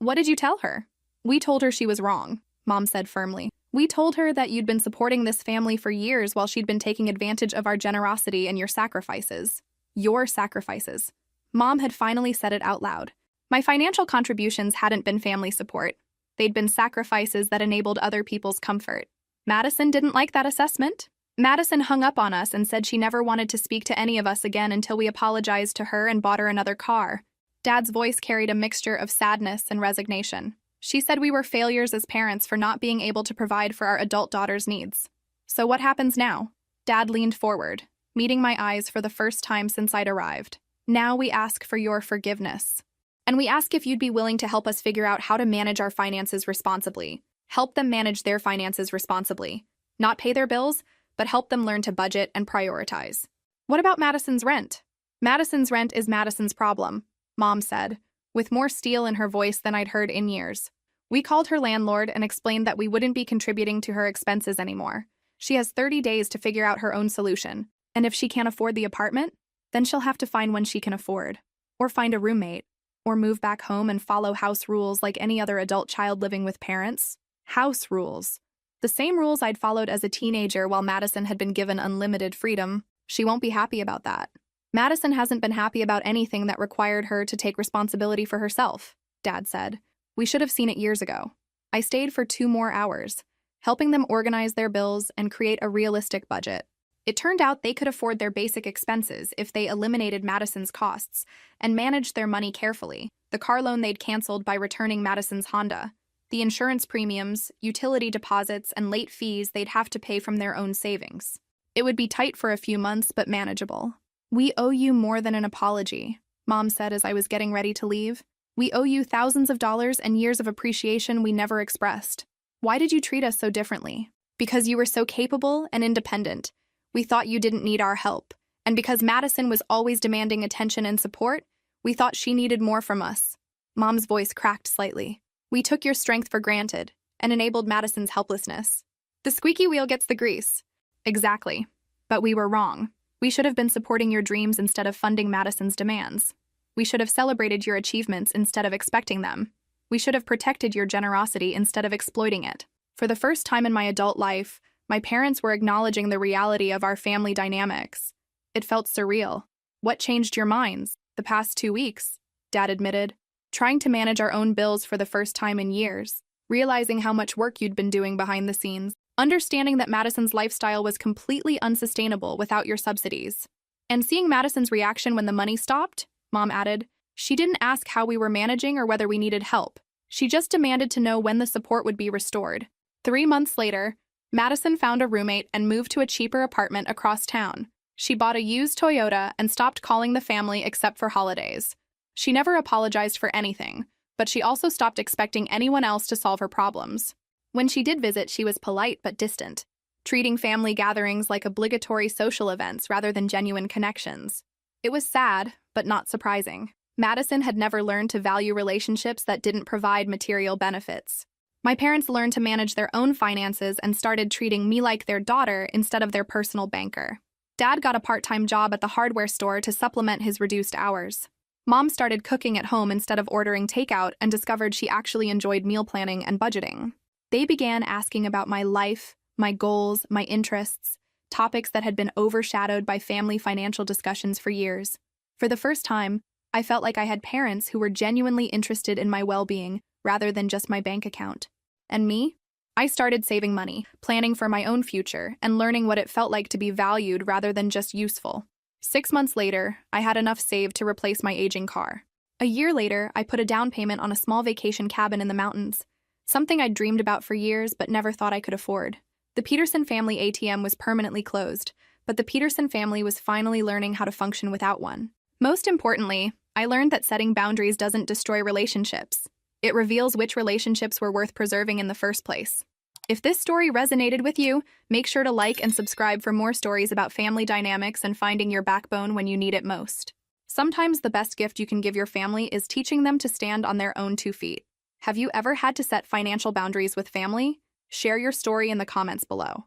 What did you tell her? We told her she was wrong, Mom said firmly. We told her that you'd been supporting this family for years while she'd been taking advantage of our generosity and your sacrifices. Your sacrifices. Mom had finally said it out loud. My financial contributions hadn't been family support. They'd been sacrifices that enabled other people's comfort. Madison didn't like that assessment. Madison hung up on us and said she never wanted to speak to any of us again until we apologized to her and bought her another car. Dad's voice carried a mixture of sadness and resignation. She said we were failures as parents for not being able to provide for our adult daughter's needs. So what happens now? Dad leaned forward, meeting my eyes for the first time since I'd arrived. Now we ask for your forgiveness. And we ask if you'd be willing to help us figure out how to manage our finances responsibly. Help them manage their finances responsibly. Not pay their bills, but help them learn to budget and prioritize. What about Madison's rent? Madison's rent is Madison's problem, Mom said, with more steel in her voice than I'd heard in years. We called her landlord and explained that we wouldn't be contributing to her expenses anymore. She has 30 days to figure out her own solution, and if she can't afford the apartment, then she'll have to find one she can afford, or find a roommate, or move back home and follow house rules like any other adult child living with parents. House rules. The same rules I'd followed as a teenager while Madison had been given unlimited freedom. She won't be happy about that. Madison hasn't been happy about anything that required her to take responsibility for herself, Dad said. We should have seen it years ago. I stayed for 2 more hours, helping them organize their bills and create a realistic budget. It turned out they could afford their basic expenses if they eliminated Madison's costs and managed their money carefully. The car loan they'd canceled by returning Madison's Honda, the insurance premiums, utility deposits, and late fees they'd have to pay from their own savings. It would be tight for a few months, but manageable. We owe you more than an apology, Mom said as I was getting ready to leave. We owe you thousands of dollars and years of appreciation we never expressed. Why did you treat us so differently? Because you were so capable and independent. We thought you didn't need our help. And because Madison was always demanding attention and support, we thought she needed more from us. Mom's voice cracked slightly. We took your strength for granted and enabled Madison's helplessness. The squeaky wheel gets the grease. Exactly. But we were wrong. We should have been supporting your dreams instead of funding Madison's demands. We should have celebrated your achievements instead of expecting them. We should have protected your generosity instead of exploiting it. For the first time in my adult life, my parents were acknowledging the reality of our family dynamics. It felt surreal. What changed your minds? The past 2 weeks, Dad admitted. Trying to manage our own bills for the first time in years. Realizing how much work you'd been doing behind the scenes. Understanding that Madison's lifestyle was completely unsustainable without your subsidies. And seeing Madison's reaction when the money stopped, Mom added. She didn't ask how we were managing or whether we needed help. She just demanded to know when the support would be restored. 3 months later, Madison found a roommate and moved to a cheaper apartment across town. She bought a used Toyota and stopped calling the family except for holidays. She never apologized for anything, but she also stopped expecting anyone else to solve her problems. When she did visit, she was polite but distant, treating family gatherings like obligatory social events rather than genuine connections. It was sad, but not surprising. Madison had never learned to value relationships that didn't provide material benefits. My parents learned to manage their own finances and started treating me like their daughter instead of their personal banker. Dad got a part-time job at the hardware store to supplement his reduced hours. Mom started cooking at home instead of ordering takeout and discovered she actually enjoyed meal planning and budgeting. They began asking about my life, my goals, my interests, topics that had been overshadowed by family financial discussions for years. For the first time, I felt like I had parents who were genuinely interested in my well-being rather than just my bank account. And me? I started saving money, planning for my own future, and learning what it felt like to be valued rather than just useful. 6 months later, I had enough saved to replace my aging car. A year later, I put a down payment on a small vacation cabin in the mountains, something I'd dreamed about for years but never thought I could afford. The Peterson family ATM was permanently closed, but the Peterson family was finally learning how to function without one. Most importantly, I learned that setting boundaries doesn't destroy relationships. It reveals which relationships were worth preserving in the first place. If this story resonated with you, make sure to like and subscribe for more stories about family dynamics and finding your backbone when you need it most. Sometimes the best gift you can give your family is teaching them to stand on their own 2 feet. Have you ever had to set financial boundaries with family? Share your story in the comments below.